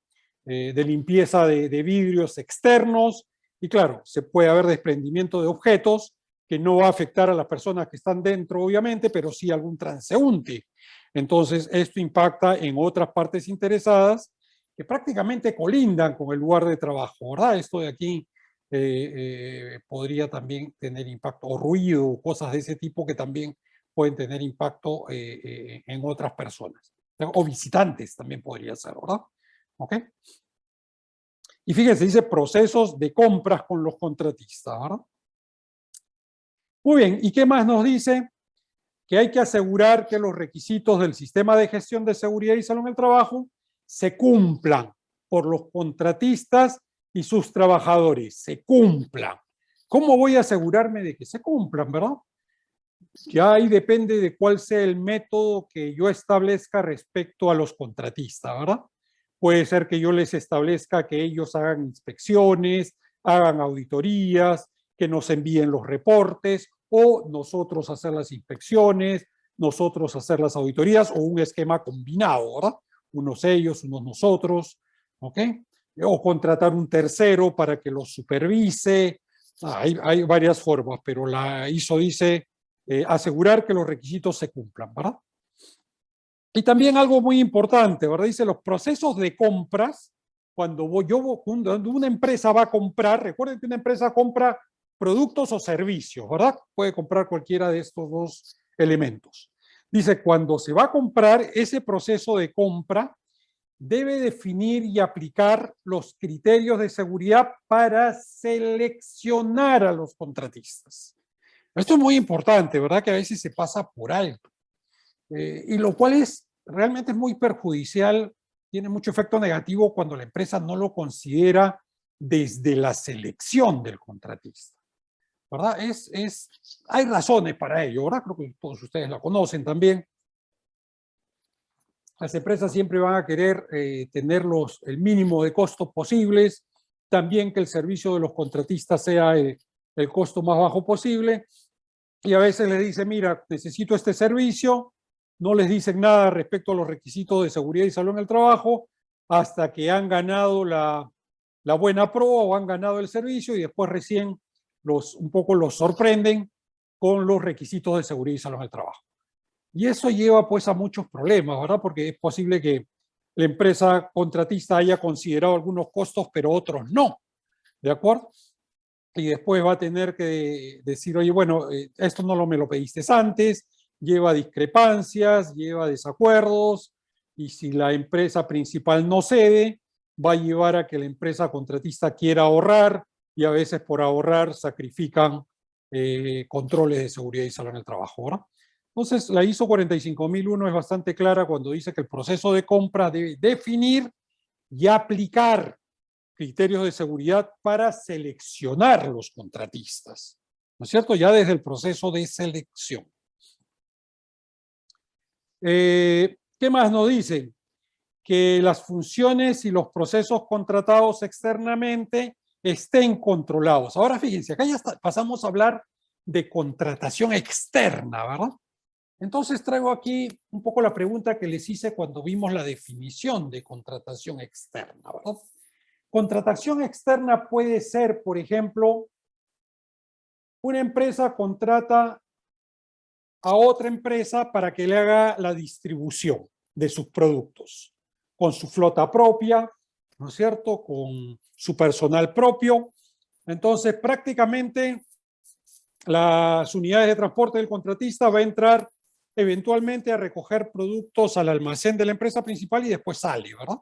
limpieza de vidrios externos, y claro, se puede haber desprendimiento de objetos que no va a afectar a las personas que están dentro, obviamente, pero sí a algún transeúnte. Entonces, esto impacta en otras partes interesadas que prácticamente colindan con el lugar de trabajo, ¿verdad? Esto de aquí podría también tener impacto, o ruido, cosas de ese tipo que también pueden tener impacto en otras personas. O visitantes también podría ser, ¿verdad? ¿Ok? Y fíjense, dice procesos de compras con los contratistas, ¿verdad? Muy bien, ¿y qué más nos dice? Que hay que asegurar que los requisitos del sistema de gestión de seguridad y salud en el trabajo se cumplan por los contratistas y sus trabajadores, se cumplan. ¿Cómo voy a asegurarme de que se cumplan, verdad? Ya ahí depende de cuál sea el método que yo establezca respecto a los contratistas, ¿verdad? Puede ser que yo les establezca que ellos hagan inspecciones, hagan auditorías, que nos envíen los reportes, o nosotros hacer las inspecciones, nosotros hacer las auditorías, o un esquema combinado, ¿verdad? Unos ellos, unos nosotros, ¿ok? O contratar un tercero para que los supervise. Hay varias formas, pero la ISO dice asegurar que los requisitos se cumplan, ¿verdad? Y también algo muy importante, ¿verdad? Dice los procesos de compras, cuando una empresa va a comprar, recuerden que una empresa compra productos o servicios, ¿verdad? Puede comprar cualquiera de estos dos elementos. Dice, cuando se va a comprar, ese proceso de compra debe definir y aplicar los criterios de seguridad para seleccionar a los contratistas. Esto es muy importante, ¿verdad? Que a veces se pasa por alto. Y lo cual realmente es muy perjudicial, tiene mucho efecto negativo cuando la empresa no lo considera desde la selección del contratista, ¿verdad? Hay razones para ello, ¿verdad? Creo que todos ustedes la conocen también. Las empresas siempre van a querer tener el mínimo de costos posibles, también que el servicio de los contratistas sea el costo más bajo posible, y a veces les dice, mira, necesito este servicio, no les dicen nada respecto a los requisitos de seguridad y salud en el trabajo, hasta que han ganado la buena prueba o han ganado el servicio, y después recién un poco los sorprenden con los requisitos de seguridad y salud en el trabajo. Y eso lleva pues a muchos problemas, ¿verdad? Porque es posible que la empresa contratista haya considerado algunos costos, pero otros no, ¿de acuerdo? Y después va a tener que decir, oye, bueno, esto no me lo pediste antes, lleva discrepancias, lleva desacuerdos, y si la empresa principal no cede, va a llevar a que la empresa contratista quiera ahorrar, y a veces por ahorrar sacrifican controles de seguridad y salud en el trabajo, ¿verdad? Entonces, la ISO 45001 es bastante clara cuando dice que el proceso de compra debe definir y aplicar criterios de seguridad para seleccionar los contratistas, ¿no es cierto? Ya desde el proceso de selección. ¿Qué más nos dicen? Que las funciones y los procesos contratados externamente estén controlados. Ahora fíjense, acá ya pasamos a hablar de contratación externa, ¿verdad? Entonces traigo aquí un poco la pregunta que les hice cuando vimos la definición de contratación externa, ¿verdad? Contratación externa puede ser, por ejemplo, una empresa contrata a otra empresa para que le haga la distribución de sus productos, con su flota propia, ¿no es cierto? Con su personal propio. Entonces, prácticamente, las unidades de transporte del contratista va a entrar eventualmente a recoger productos al almacén de la empresa principal y después sale, ¿verdad?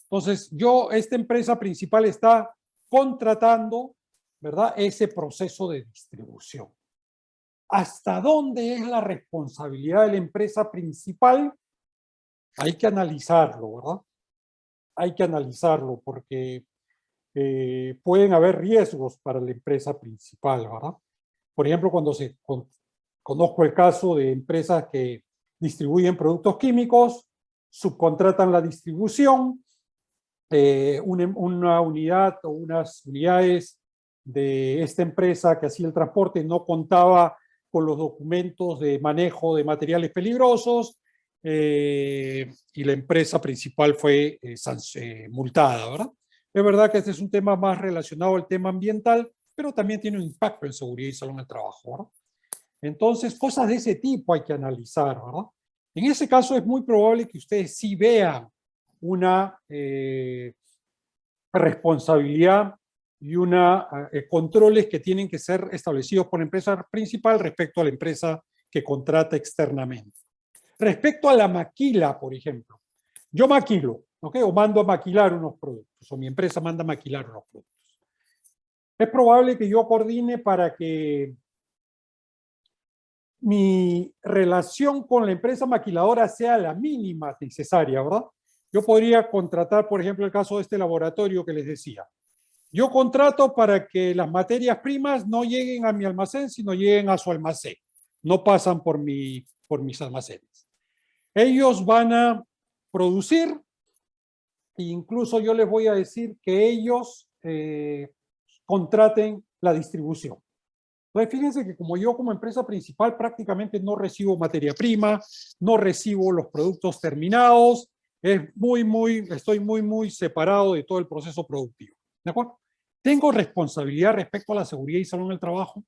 Entonces, esta empresa principal está contratando, ¿verdad?, ese proceso de distribución. ¿Hasta dónde es la responsabilidad de la empresa principal? Hay que analizarlo, ¿verdad? Hay que analizarlo porque pueden haber riesgos para la empresa principal, ¿verdad? Por ejemplo, cuando conozco el caso de empresas que distribuyen productos químicos, subcontratan la distribución, una unidad o unas unidades de esta empresa que hacía el transporte no contaba con los documentos de manejo de materiales peligrosos y la empresa principal fue multada, ¿verdad? Es verdad que este es un tema más relacionado al tema ambiental, pero también tiene un impacto en seguridad y salud en el trabajo, ¿verdad? Entonces, cosas de ese tipo hay que analizar, ¿verdad? En ese caso es muy probable que ustedes sí vean una responsabilidad y controles que tienen que ser establecidos por la empresa principal respecto a la empresa que contrata externamente. Respecto a la maquila, por ejemplo, yo maquilo, ¿ok? O mando a maquilar unos productos, o mi empresa manda a maquilar unos productos. Es probable que yo coordine para que mi relación con la empresa maquiladora sea la mínima necesaria, ¿verdad? Yo podría contratar, por ejemplo, el caso de este laboratorio que les decía. Yo contrato para que las materias primas no lleguen a mi almacén, sino lleguen a su almacén. no pasan por mis almacenes. Ellos van a producir, e incluso yo les voy a decir que ellos contraten la distribución. Entonces, fíjense que como yo como empresa principal prácticamente no recibo materia prima, no recibo los productos terminados, estoy muy separado de todo el proceso productivo. ¿De acuerdo? ¿Tengo responsabilidad respecto a la seguridad y salud en el trabajo?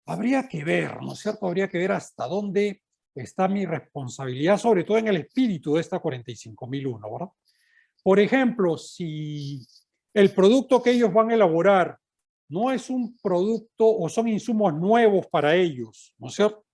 Habría que ver, ¿no es cierto? Habría que ver hasta dónde está mi responsabilidad, sobre todo en el espíritu de esta 45001, ¿verdad? Por ejemplo, si el producto que ellos van a elaborar no es un producto o son insumos nuevos para ellos, ¿no es cierto?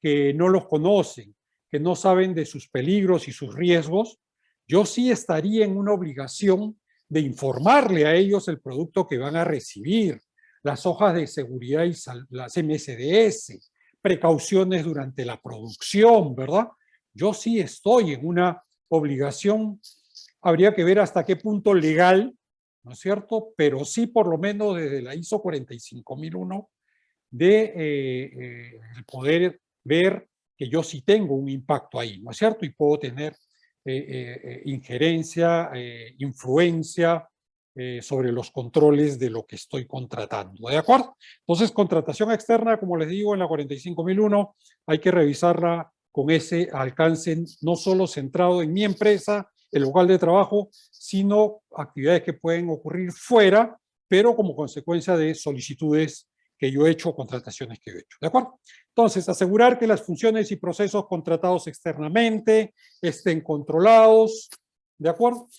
Que no los conocen, que no saben de sus peligros y sus riesgos, yo sí estaría en una obligación de informarle a ellos el producto que van a recibir, las hojas de seguridad y las MSDS, precauciones durante la producción, ¿verdad? Yo sí estoy en una obligación, habría que ver hasta qué punto legal, ¿no es cierto? Pero sí por lo menos desde la ISO 45001 de poder ver que yo sí tengo un impacto ahí, ¿no es cierto? Y puedo tener injerencia, influencia sobre los controles de lo que estoy contratando, ¿de acuerdo? Entonces, contratación externa, como les digo, en la 45001 hay que revisarla con ese alcance no solo centrado en mi empresa, el local de trabajo, sino actividades que pueden ocurrir fuera, pero como consecuencia de solicitudes que yo he hecho, contrataciones que yo he hecho, ¿de acuerdo? Entonces, asegurar que las funciones y procesos contratados externamente estén controlados, ¿de acuerdo?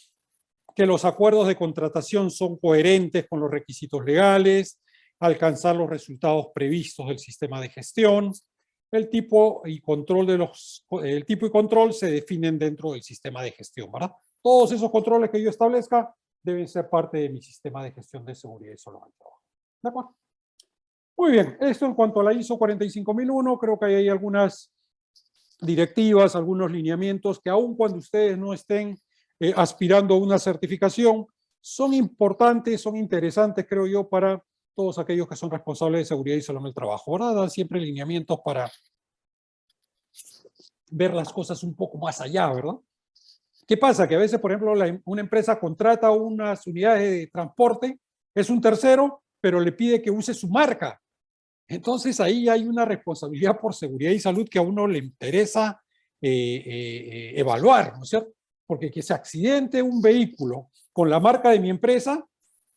Que los acuerdos de contratación son coherentes con los requisitos legales, alcanzar los resultados previstos del sistema de gestión, el tipo y control se definen dentro del sistema de gestión, ¿verdad? Todos esos controles que yo establezca deben ser parte de mi sistema de gestión de seguridad y salud del trabajo. ¿De acuerdo? Muy bien, esto en cuanto a la ISO 45001, creo que hay algunas directivas, algunos lineamientos que aun cuando ustedes no estén aspirando a una certificación, son importantes, son interesantes, creo yo, para todos aquellos que son responsables de seguridad y salud en el trabajo, ¿verdad? Dan siempre lineamientos para ver las cosas un poco más allá, ¿verdad? ¿Qué pasa? Que a veces, por ejemplo, una empresa contrata unas unidades de transporte, es un tercero, pero le pide que use su marca. Entonces ahí hay una responsabilidad por seguridad y salud que a uno le interesa evaluar, ¿no es cierto? Porque que se accidente un vehículo con la marca de mi empresa,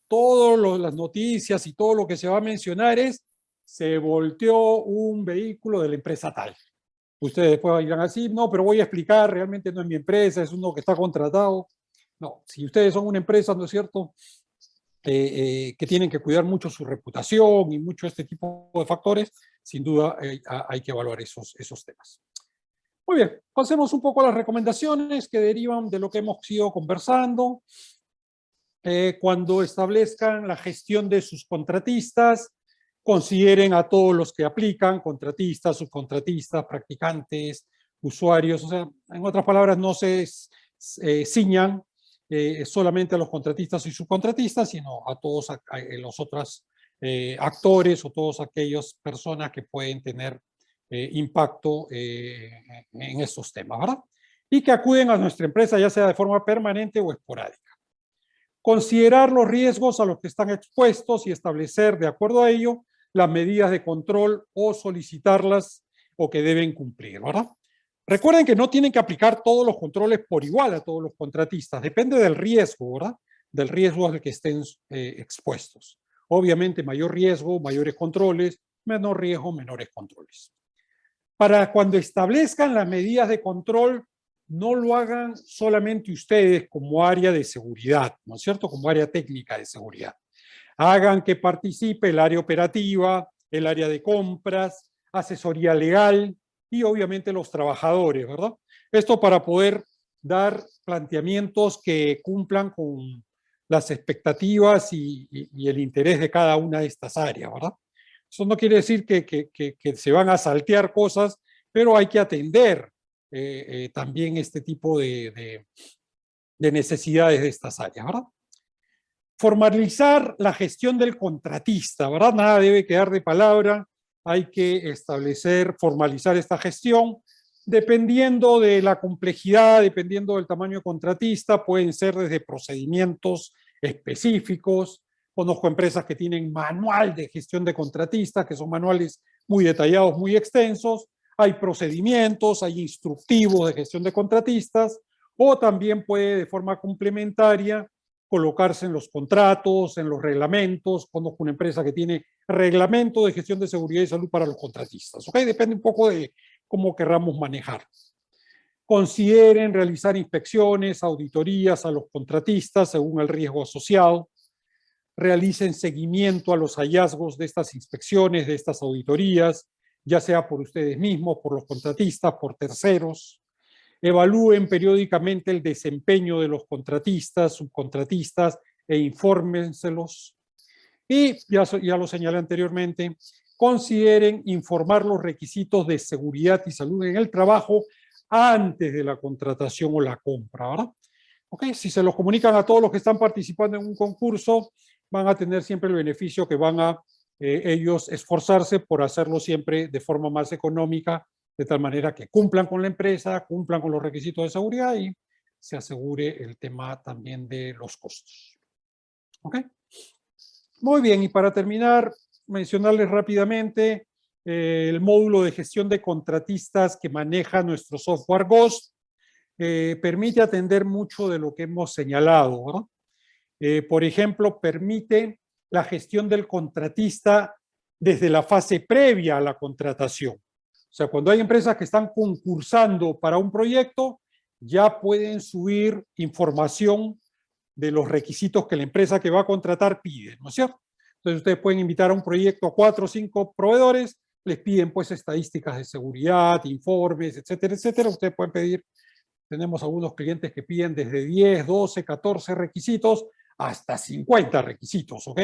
todas las noticias y todo lo que se va a mencionar es, se volteó un vehículo de la empresa tal. Ustedes después dirán así, no, pero voy a explicar, realmente no es mi empresa, es uno que está contratado. No, si ustedes son una empresa, ¿no es cierto?, que tienen que cuidar mucho su reputación y mucho este tipo de factores, sin duda hay que evaluar esos temas. Muy bien, pasemos un poco a las recomendaciones que derivan de lo que hemos ido conversando. Cuando establezcan la gestión de sus contratistas, consideren a todos los que aplican, contratistas, subcontratistas, practicantes, usuarios, o sea, en otras palabras, no se ciñan solamente a los contratistas y subcontratistas, sino a todos los otros actores o todas aquellas personas que pueden tener impacto en estos temas, ¿verdad? Y que acuden a nuestra empresa, ya sea de forma permanente o esporádica. Considerar los riesgos a los que están expuestos y establecer, de acuerdo a ello, las medidas de control o solicitarlas o que deben cumplir, ¿verdad? Recuerden que no tienen que aplicar todos los controles por igual a todos los contratistas. Depende del riesgo, ¿verdad? Del riesgo al que estén expuestos. Obviamente, mayor riesgo, mayores controles, menor riesgo, menores controles. Para cuando establezcan las medidas de control, no lo hagan solamente ustedes como área de seguridad, ¿no es cierto? Como área técnica de seguridad. Hagan que participe el área operativa, el área de compras, asesoría legal y obviamente los trabajadores, ¿verdad? Esto para poder dar planteamientos que cumplan con las expectativas y el interés de cada una de estas áreas, ¿verdad? Eso no quiere decir que se van a saltear cosas, pero hay que atender también este tipo de necesidades de estas áreas, ¿verdad? Formalizar la gestión del contratista, ¿verdad? Nada debe quedar de palabra, hay que establecer, formalizar esta gestión. Dependiendo de la complejidad, dependiendo del tamaño de contratista, pueden ser desde procedimientos específicos. Conozco empresas que tienen manual de gestión de contratistas, que son manuales muy detallados, muy extensos. Hay procedimientos, hay instructivos de gestión de contratistas, o también puede de forma complementaria colocarse en los contratos, en los reglamentos. Conozco una empresa que tiene reglamento de gestión de seguridad y salud para los contratistas. ¿Ok? Depende un poco de cómo querramos manejar. Consideren realizar inspecciones, auditorías a los contratistas según el riesgo asociado. Realicen seguimiento a los hallazgos de estas inspecciones, de estas auditorías, ya sea por ustedes mismos, por los contratistas, por terceros. Evalúen periódicamente el desempeño de los contratistas, subcontratistas e infórmenselos. Y ya lo señalé anteriormente, consideren informar los requisitos de seguridad y salud en el trabajo antes de la contratación o la compra, ¿verdad? Okay, si se los comunican a todos los que están participando en un concurso, van a tener siempre el beneficio que van a ellos esforzarse por hacerlo siempre de forma más económica, de tal manera que cumplan con la empresa, cumplan con los requisitos de seguridad y se asegure el tema también de los costos. ¿Ok? Muy bien, y para terminar, mencionarles rápidamente el módulo de gestión de contratistas que maneja nuestro software Ghost. Permite atender mucho de lo que hemos señalado, ¿verdad? Por ejemplo, permite la gestión del contratista desde la fase previa a la contratación. O sea, cuando hay empresas que están concursando para un proyecto, ya pueden subir información de los requisitos que la empresa que va a contratar pide, ¿no es cierto? Entonces ustedes pueden invitar a un proyecto a 4 o 5 proveedores, les piden pues estadísticas de seguridad, informes, etcétera, etcétera. Ustedes pueden pedir, tenemos algunos clientes que piden desde 10, 12, 14 requisitos hasta 50 requisitos, ¿ok?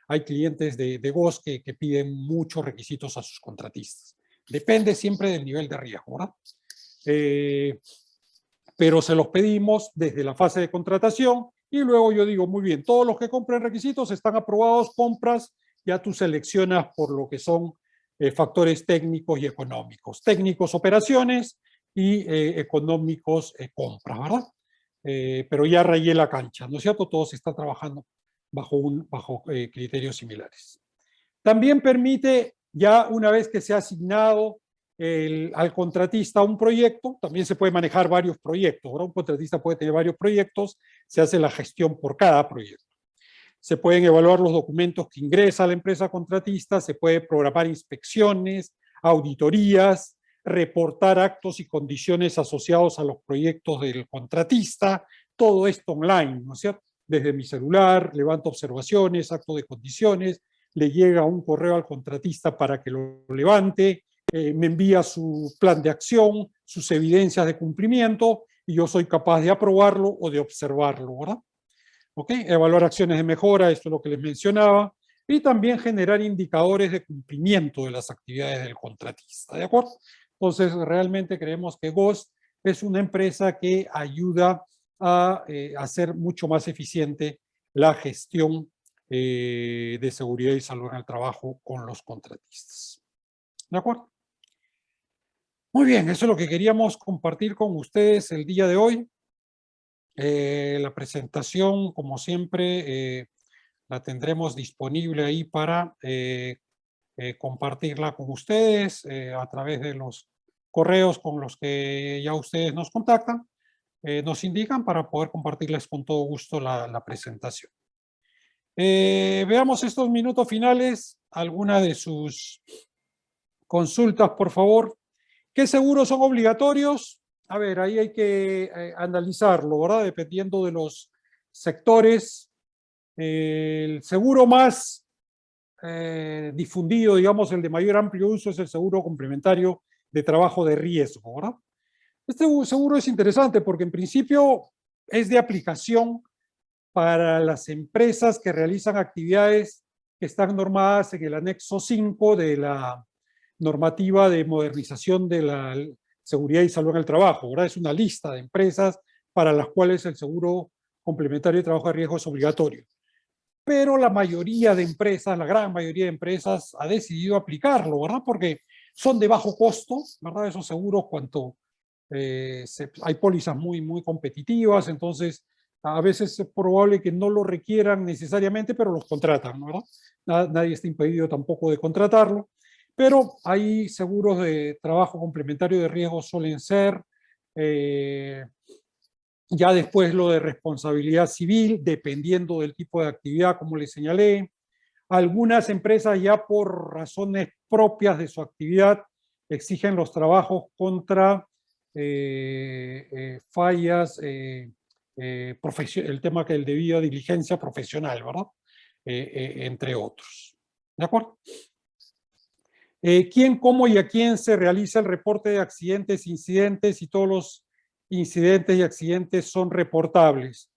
Hay clientes de Ghost que piden muchos requisitos a sus contratistas. Depende siempre del nivel de riesgo, ¿verdad? Pero se los pedimos desde la fase de contratación y luego yo digo, muy bien, todos los que compren requisitos están aprobados, compras, ya tú seleccionas por lo que son factores técnicos y económicos. Técnicos, operaciones y económicos, compras, ¿verdad? Pero ya rayé la cancha, ¿no es cierto? Todo se está trabajando bajo criterios similares. También permite, ya una vez que se ha asignado al contratista un proyecto, también se puede manejar varios proyectos, ¿verdad? Un contratista puede tener varios proyectos, se hace la gestión por cada proyecto. Se pueden evaluar los documentos que ingresa la empresa contratista, se puede programar inspecciones, auditorías, reportar actos y condiciones asociados a los proyectos del contratista, todo esto online, ¿no es cierto? Desde mi celular, levanto observaciones, acto de condiciones, le llega un correo al contratista para que lo levante, me envía su plan de acción, sus evidencias de cumplimiento y yo soy capaz de aprobarlo o de observarlo, ¿verdad? ¿Ok? Evaluar acciones de mejora, esto es lo que les mencionaba, y también generar indicadores de cumplimiento de las actividades del contratista, ¿de acuerdo? Entonces, realmente creemos que Ghost es una empresa que ayuda a hacer mucho más eficiente la gestión de seguridad y salud en el trabajo con los contratistas. ¿De acuerdo? Muy bien, eso es lo que queríamos compartir con ustedes el día de hoy. La presentación, como siempre, la tendremos disponible ahí para compartirla con ustedes a través de los correos con los que ya ustedes nos contactan, nos indican para poder compartirles con todo gusto la presentación. Veamos estos minutos finales, alguna de sus consultas, por favor. ¿Qué seguros son obligatorios? A ver, ahí hay que analizarlo, ¿verdad? Dependiendo de los sectores. El seguro más difundido, digamos, el de mayor amplio uso es el seguro complementario de trabajo de riesgo, ¿verdad? Este seguro es interesante porque en principio es de aplicación para las empresas que realizan actividades que están normadas en el anexo 5 de la normativa de modernización de la seguridad y salud en el trabajo, ¿verdad? Es una lista de empresas para las cuales el seguro complementario de trabajo de riesgo es obligatorio. pero la mayoría de empresas, la gran mayoría de empresas ha decidido aplicarlo, ¿verdad? Porque son de bajo costo, ¿verdad? Esos seguros cuanto hay pólizas muy competitivas, entonces a veces es probable que no lo requieran necesariamente, pero los contratan, ¿verdad? Nadie está impedido tampoco de contratarlo, pero hay seguros de trabajo complementario de riesgo suelen ser, ya después lo de responsabilidad civil, dependiendo del tipo de actividad, como les señalé. Algunas empresas ya por razones propias de su actividad exigen los trabajos contra fallas, el tema que el debida diligencia profesional, ¿verdad? Entre otros. ¿De acuerdo? ¿Quién, cómo y a quién se realiza el reporte de accidentes, incidentes y todos los incidentes y accidentes son reportables?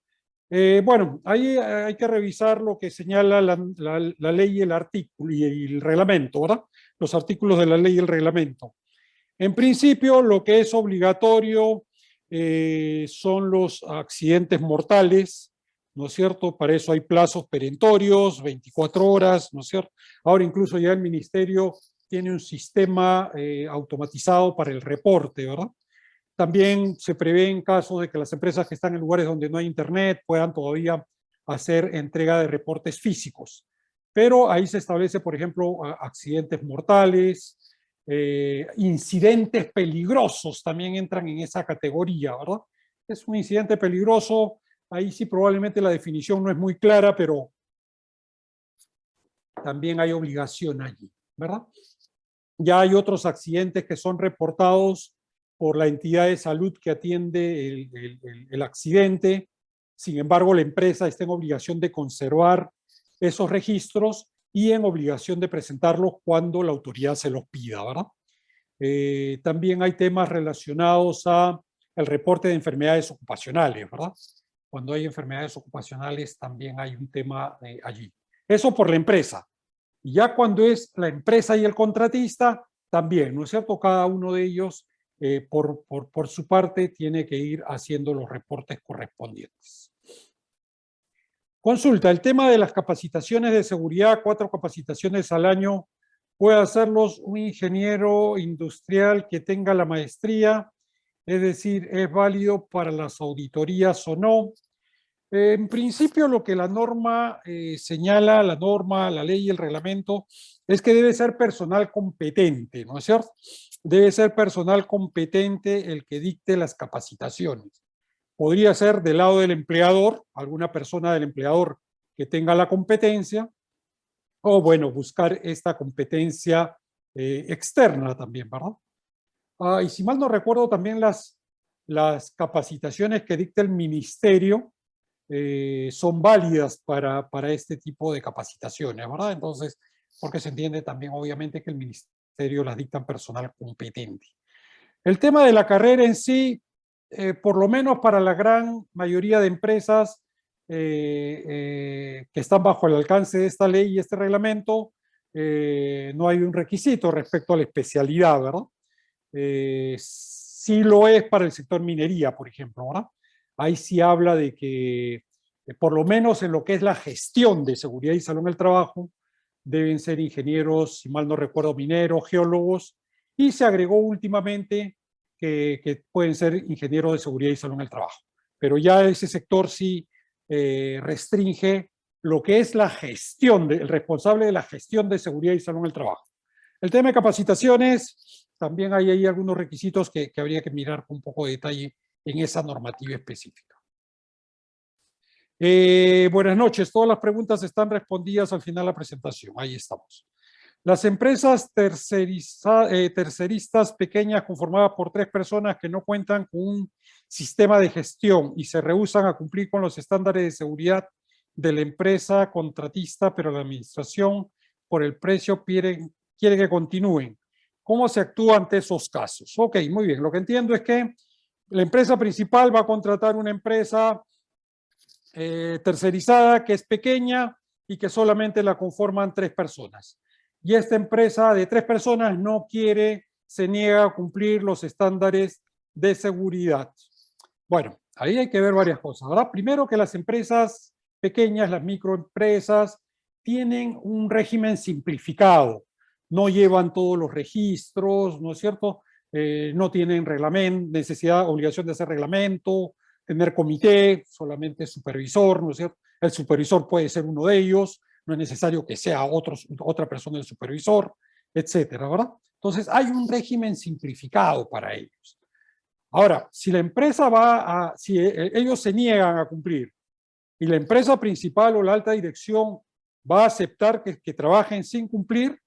Bueno, ahí hay que revisar lo que señala la ley y el artículo y el reglamento, ¿verdad? Los artículos de la ley y el reglamento. En principio, lo que es obligatorio son los accidentes mortales, ¿no es cierto? Para eso hay plazos perentorios, 24 horas, ¿no es cierto? Ahora incluso ya el ministerio tiene un sistema automatizado para el reporte, ¿verdad? También se prevé en caso de que las empresas que están en lugares donde no hay internet puedan todavía hacer entrega de reportes físicos. Pero ahí se establece, por ejemplo, accidentes mortales, incidentes peligrosos también entran en esa categoría, ¿verdad? Es un incidente peligroso, ahí sí probablemente la definición no es muy clara, pero también hay obligación allí, ¿verdad? Ya hay otros accidentes que son reportados por la entidad de salud que atiende el accidente. Sin embargo, la empresa está en obligación de conservar esos registros y en obligación de presentarlos cuando la autoridad se los pida, ¿verdad? También hay temas relacionados a el reporte de enfermedades ocupacionales, ¿verdad? Cuando hay enfermedades ocupacionales también hay un tema allí. Eso por la empresa. Y ya cuando es la empresa y el contratista, también, ¿no es cierto? Cada uno de ellos, por su parte, tiene que ir haciendo los reportes correspondientes. Consulta, el tema de las capacitaciones de seguridad, 4 capacitaciones al año, puede hacerlos un ingeniero industrial que tenga la maestría, es decir, ¿es válido para las auditorías o no? En principio, lo que la norma señala, la norma, la ley y el reglamento, es que debe ser personal competente, ¿no es cierto? Debe ser personal competente el que dicte las capacitaciones. Podría ser del lado del empleador, alguna persona del empleador que tenga la competencia, o bueno, buscar esta competencia externa también, ¿verdad? Y si mal no recuerdo, también las capacitaciones que dicta el ministerio son válidas para este tipo de capacitaciones, ¿verdad? Entonces, porque se entiende también, obviamente, que el ministerio las dicta personal competente. El tema de la carrera en sí, por lo menos para la gran mayoría de empresas que están bajo el alcance de esta ley y este reglamento, no hay un requisito respecto a la especialidad, ¿verdad? Sí lo es para el sector minería, por ejemplo, ¿verdad? Ahí sí habla de que, por lo menos en lo que es la gestión de seguridad y salud en el trabajo, deben ser ingenieros, si mal no recuerdo, mineros, geólogos, y se agregó últimamente que pueden ser ingenieros de seguridad y salud en el trabajo. Pero ya ese sector sí restringe lo que es la gestión, el responsable de la gestión de seguridad y salud en el trabajo. El tema de capacitaciones, también hay ahí algunos requisitos que habría que mirar con un poco de detalle en esa normativa específica. Buenas noches, todas las preguntas están respondidas al final de la presentación, ahí estamos. Las empresas terceristas pequeñas conformadas por 3 personas que no cuentan con un sistema de gestión y se rehúsan a cumplir con los estándares de seguridad de la empresa contratista, pero la administración por el precio quiere que continúen. ¿Cómo se actúa ante esos casos? Ok, muy bien. Lo que entiendo es que la empresa principal va a contratar una empresa tercerizada que es pequeña y que solamente la conforman 3 personas. Y esta empresa de 3 personas no quiere, se niega a cumplir los estándares de seguridad. Bueno, ahí hay que ver varias cosas, ¿verdad? Primero que las empresas pequeñas, las microempresas, tienen un régimen simplificado. No llevan todos los registros, ¿no es cierto? No tienen reglamento, necesidad, obligación de hacer reglamento, tener comité, solamente supervisor, ¿no es cierto? El supervisor puede ser uno de ellos, no es necesario que sea otra persona el supervisor, etcétera, ¿verdad? Entonces, hay un régimen simplificado para ellos. Ahora, si la empresa si ellos se niegan a cumplir y la empresa principal o la alta dirección va a aceptar que trabajen sin cumplir,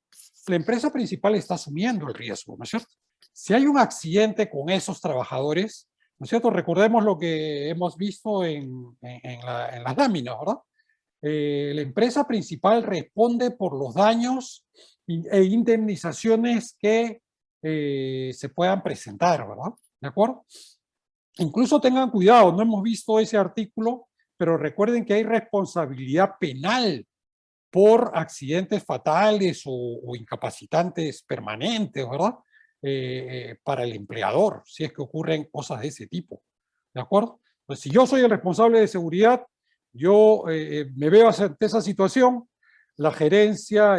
la empresa principal está asumiendo el riesgo, ¿no es cierto? Si hay un accidente con esos trabajadores, ¿no es cierto? Recordemos lo que hemos visto en las láminas, ¿verdad? La empresa principal responde por los daños e indemnizaciones que se puedan presentar, ¿verdad? ¿De acuerdo? Incluso tengan cuidado, no hemos visto ese artículo, pero recuerden que hay responsabilidad penal por accidentes fatales o incapacitantes permanentes, ¿verdad? Para el empleador, si es que ocurren cosas de ese tipo, ¿de acuerdo? Pues si yo soy el responsable de seguridad, yo me veo ante esa situación, la gerencia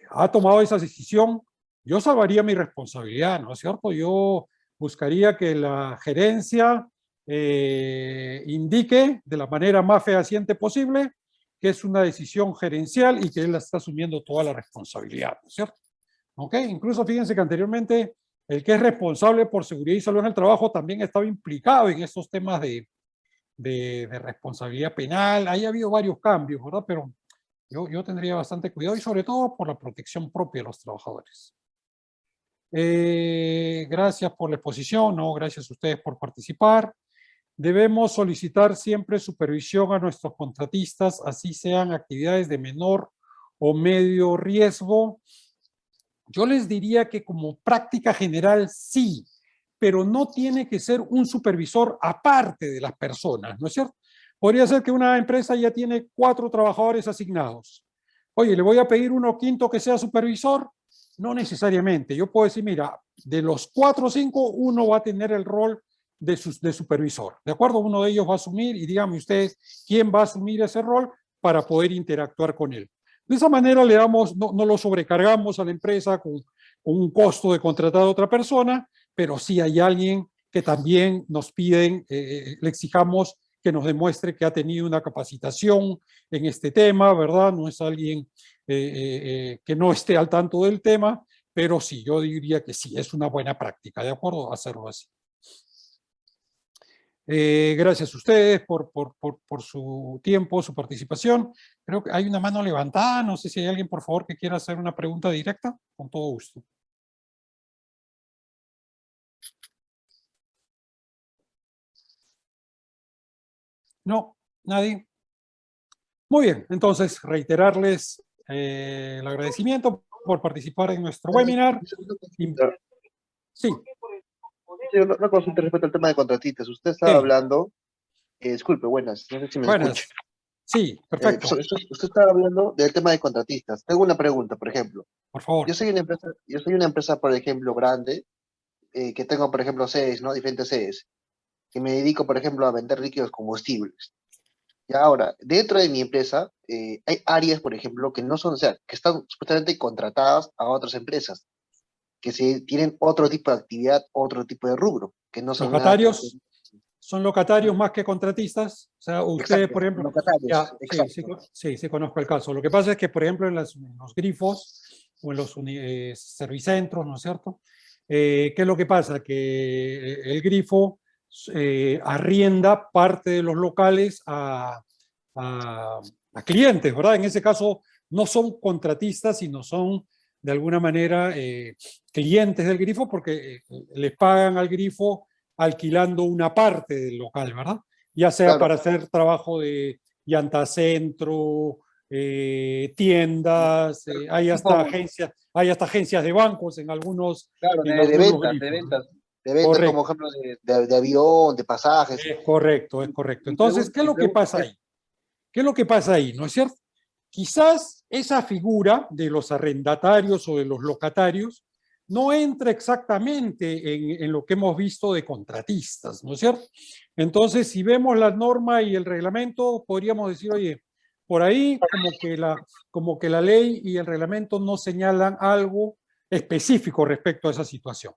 ha tomado esa decisión, yo salvaría mi responsabilidad, ¿no es cierto? Yo buscaría que la gerencia indique de la manera más fehaciente posible que es una decisión gerencial y que él está asumiendo toda la responsabilidad, ¿no es cierto? ¿Ok? Incluso fíjense que anteriormente el que es responsable por seguridad y salud en el trabajo también estaba implicado en estos temas de responsabilidad penal. Ahí ha habido varios cambios, ¿verdad? Pero yo tendría bastante cuidado y sobre todo por la protección propia de los trabajadores. Gracias por la exposición, no, gracias a ustedes por participar. Debemos solicitar siempre supervisión a nuestros contratistas, así sean actividades de menor o medio riesgo. Yo les diría que como práctica general sí, pero no tiene que ser un supervisor aparte de las personas, ¿no es cierto? Podría ser que una empresa ya tiene 4 trabajadores asignados. Oye, ¿le voy a pedir uno quinto que sea supervisor? No necesariamente. Yo puedo decir, mira, de los 4 o 5, uno va a tener el rol de supervisor. ¿De acuerdo? Uno de ellos va a asumir y díganme ustedes quién va a asumir ese rol para poder interactuar con él. De esa manera le damos, no lo sobrecargamos a la empresa con un costo de contratar a otra persona, pero sí hay alguien que también nos piden, le exijamos que nos demuestre que ha tenido una capacitación en este tema, ¿verdad? No es alguien que no esté al tanto del tema, pero sí, yo diría que sí, es una buena práctica, ¿de acuerdo? Hacerlo así. Gracias a ustedes por su tiempo, su participación. Creo que hay una mano levantada. No sé si hay alguien, por favor, que quiera hacer una pregunta directa. Con todo gusto. No, nadie. Muy bien, entonces reiterarles el agradecimiento por participar en nuestro webinar. Sí. Sí, una consulta respecto al tema de contratistas. Usted estaba hablando, disculpe, buenas, no sé si me escucha. Sí, perfecto. Usted estaba hablando del tema de contratistas. Tengo una pregunta, por ejemplo. Por favor. Yo soy una empresa, por ejemplo, grande, que tengo, por ejemplo, sedes, ¿no? Diferentes sedes, que me dedico, por ejemplo, a vender líquidos combustibles. Y ahora, dentro de mi empresa, hay áreas, por ejemplo, que no son, o sea, que están supuestamente contratadas a otras empresas, que tienen otro tipo de actividad, otro tipo de rubro, que no son nada que ver. ¿Son locatarios más que contratistas? O sea, ustedes, por ejemplo, locatarios, sí, conozco el caso. Lo que pasa es que, por ejemplo, en los grifos o en los servicentros, ¿no es cierto? ¿Qué es lo que pasa? Que el grifo arrienda parte de los locales a clientes, ¿verdad? En ese caso, no son contratistas, sino son, de alguna manera, clientes del grifo porque les pagan al grifo alquilando una parte del local, ¿verdad? Ya sea claro, para hacer trabajo de llantacentro, tiendas, hay hasta agencias de bancos en algunos. Claro, en de algunos ventas, grifos, de ventas. ¿no? De ventas como ejemplo de avión, de pasajes. Es correcto, es correcto. Entonces, ¿qué es lo que pasa ahí? ¿Qué es lo que pasa ahí? ¿No es cierto? Quizás esa figura de los arrendatarios o de los locatarios no entra exactamente en lo que hemos visto de contratistas, ¿no es cierto? Entonces, si vemos la norma y el reglamento, podríamos decir, oye, por ahí como que la ley y el reglamento no señalan algo específico respecto a esa situación.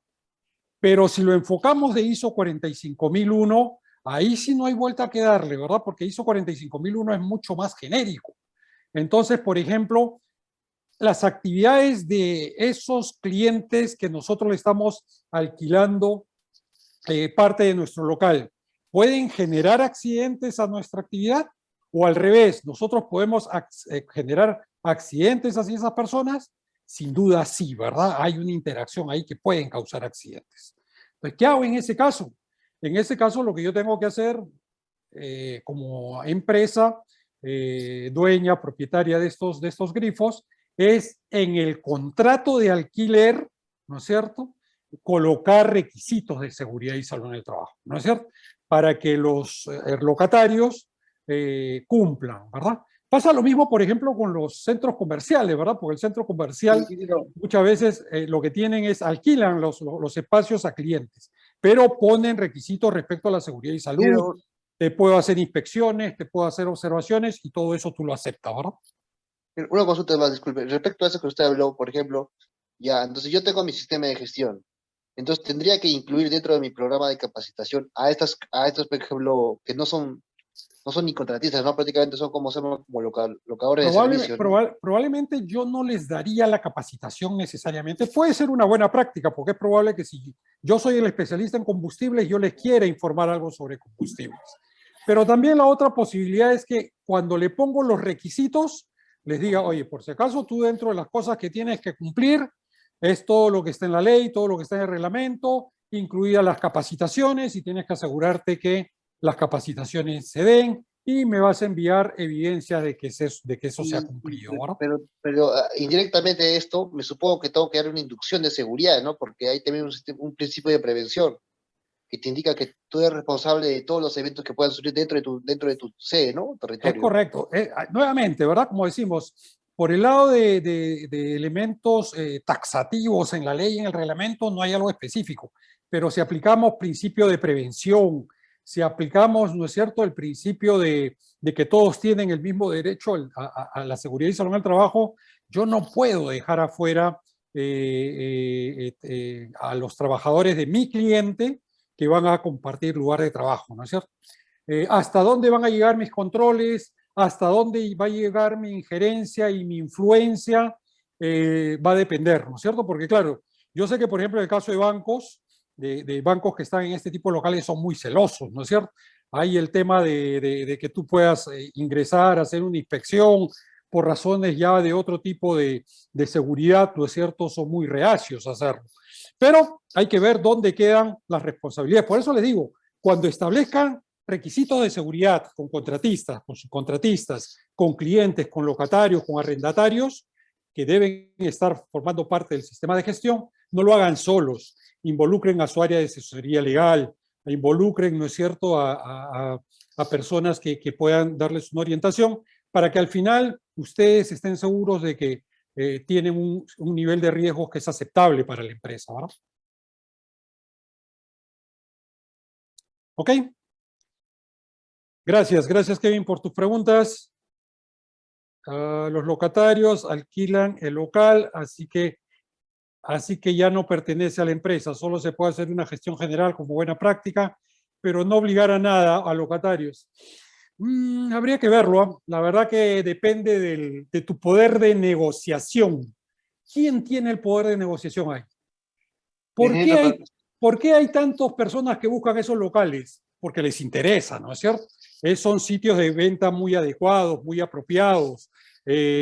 Pero si lo enfocamos de ISO 45001, ahí sí no hay vuelta que darle, ¿verdad? Porque ISO 45001 es mucho más genérico. Entonces, por ejemplo, las actividades de esos clientes que nosotros le estamos alquilando parte de nuestro local, ¿pueden generar accidentes a nuestra actividad? O al revés, ¿nosotros podemos generar accidentes hacia esas personas? Sin duda sí, ¿verdad? Hay una interacción ahí que pueden causar accidentes. Entonces, ¿qué hago en ese caso? En ese caso, lo que yo tengo que hacer como empresa dueña, propietaria de estos grifos, es en el contrato de alquiler, ¿no es cierto?, colocar requisitos de seguridad y salud en el trabajo, ¿no es cierto?, para que los locatarios cumplan, ¿verdad? Pasa lo mismo, por ejemplo, con los centros comerciales, ¿verdad? Porque el centro comercial muchas veces lo que tienen es alquilan los espacios a clientes, pero ponen requisitos respecto a la seguridad y salud. Te puedo hacer inspecciones, te puedo hacer observaciones y todo eso tú lo aceptas, ¿verdad? Una consulta más, disculpe. Respecto a eso que usted habló, por ejemplo, ya, entonces yo tengo mi sistema de gestión. Entonces tendría que incluir dentro de mi programa de capacitación a estos, por ejemplo, que no son ni contratistas, ¿no? Prácticamente son como locadores de servicio, ¿no? Probablemente yo no les daría la capacitación necesariamente. Puede ser una buena práctica, porque es probable que si yo soy el especialista en combustibles, yo les quiera informar algo sobre combustibles. Pero también la otra posibilidad es que cuando le pongo los requisitos, les diga, oye, por si acaso tú dentro de las cosas que tienes que cumplir, es todo lo que está en la ley, todo lo que está en el reglamento, incluidas las capacitaciones, y tienes que asegurarte que las capacitaciones se den y me vas a enviar evidencia de que eso se ha cumplido, ¿verdad? Pero indirectamente esto, me supongo que tengo que dar una inducción de seguridad, ¿no? Porque hay también un principio de prevención que te indica que tú eres responsable de todos los eventos que puedan surgir dentro de tu sede, ¿no? Es Territorio. correcto. Nuevamente, ¿verdad? Como decimos, por el lado de elementos taxativos en la ley y en el reglamento no hay algo específico, pero si aplicamos principio de prevención, si aplicamos, ¿no es cierto?, el principio de que todos tienen el mismo derecho a la seguridad y salud en el trabajo, yo no puedo dejar afuera a los trabajadores de mi cliente que van a compartir lugar de trabajo, ¿no es cierto? Hasta dónde van a llegar mis controles, hasta dónde va a llegar mi injerencia y mi influencia, va a depender, ¿no es cierto? Porque claro, yo sé que por ejemplo en el caso de bancos que están en este tipo de locales son muy celosos, ¿no es cierto? Hay el tema de que tú puedas ingresar, hacer una inspección por razones ya de otro tipo de seguridad, ¿no es cierto? Son muy reacios a hacerlo. Pero hay que ver dónde quedan las responsabilidades. Por eso les digo, cuando establezcan requisitos de seguridad con contratistas, con subcontratistas, con clientes, con locatarios, con arrendatarios, que deben estar formando parte del sistema de gestión, no lo hagan solos, involucren a su área de asesoría legal, involucren, ¿no es cierto?, a personas que puedan darles una orientación para que al final ustedes estén seguros de que tienen un nivel de riesgo que es aceptable para la empresa, ¿verdad? ¿Ok? Gracias Kevin por tus preguntas. Los locatarios alquilan el local, así que ya no pertenece a la empresa, solo se puede hacer una gestión general como buena práctica, pero no obligar a nada a locatarios. Habría que verlo, ¿eh? La verdad que depende de tu poder de negociación. ¿Quién tiene el poder de negociación ahí? ¿Por qué hay tantas personas que buscan esos locales? Porque les interesa, ¿no es cierto? Son sitios de venta muy adecuados, muy apropiados,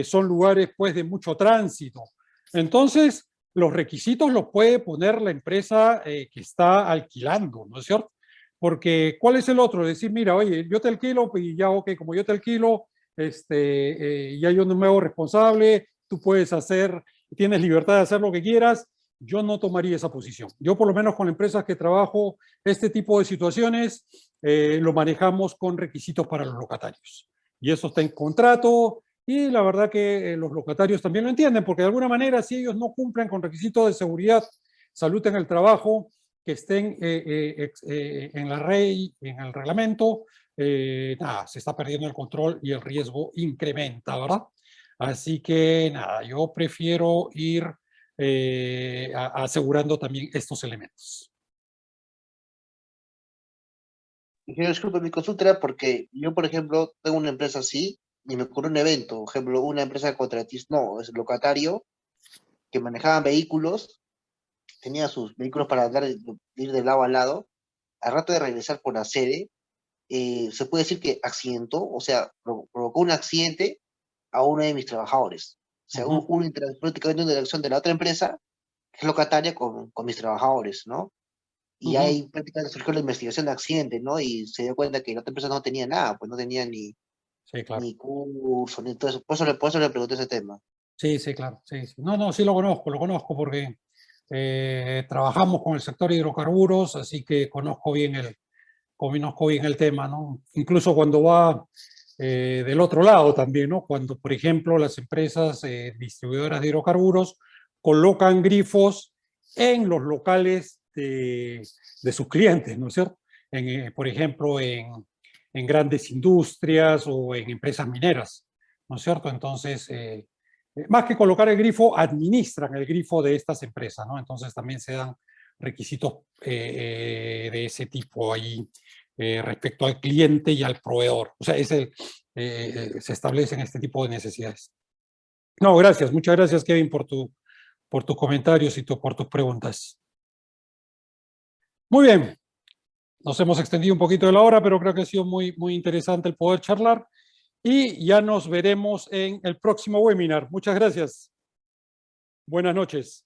son lugares pues de mucho tránsito. Entonces, los requisitos los puede poner la empresa que está alquilando, ¿no es cierto? Porque, ¿cuál es el otro? Decir, mira, oye, yo te alquilo y ya, ok, como yo te alquilo, ya yo no me hago responsable, tú puedes hacer, tienes libertad de hacer lo que quieras. Yo no tomaría esa posición. Yo, por lo menos con empresas que trabajo, este tipo de situaciones lo manejamos con requisitos para los locatarios. Y eso está en contrato, Y la verdad que los locatarios también lo entienden, porque de alguna manera, si ellos no cumplen con requisitos de seguridad, salud en el trabajo, que estén en la ley, en el reglamento, nada, se está perdiendo el control y el riesgo incrementa, ¿verdad? Así que nada, yo prefiero ir asegurando también estos elementos. Ingeniero, disculpe, mi consulta era porque yo, por ejemplo, tengo una empresa así y me ocurre un evento, por ejemplo, una empresa contratista, no, es locatario, que manejaba vehículos, tenía sus vehículos para andar, ir de lado a lado, al rato de regresar por la sede, se puede decir que accidentó, o sea, provocó un accidente a uno de mis trabajadores. O sea, Ujú, prácticamente una interacción de la otra empresa, que es locataria, con mis trabajadores, ¿no? Y ujú. ahí prácticamente surgió la investigación de accidente, ¿no? Y se dio cuenta que la otra empresa no tenía nada, pues no tenía Sí, claro. ni curso, ni todo eso. Por eso le pregunté ese tema. Sí, sí, claro. Sí, sí. No, no, sí lo conozco porque trabajamos con el sector hidrocarburos, así que conozco bien el tema, ¿no? Incluso cuando va del otro lado también, ¿no? Cuando, por ejemplo, las empresas distribuidoras de hidrocarburos colocan grifos en los locales de sus clientes, ¿no es cierto? Por ejemplo, en grandes industrias o en empresas mineras, ¿no es cierto? Entonces, más que colocar el grifo, administran el grifo de estas empresas, ¿no? Entonces también se dan requisitos de ese tipo ahí respecto al cliente y al proveedor. O sea, se establecen este tipo de necesidades. No, gracias. Muchas gracias, Kevin, por tus comentarios y por tus preguntas. Muy bien. Nos hemos extendido un poquito de la hora, pero creo que ha sido muy, muy interesante el poder charlar y ya nos veremos en el próximo webinar. Muchas gracias. Buenas noches.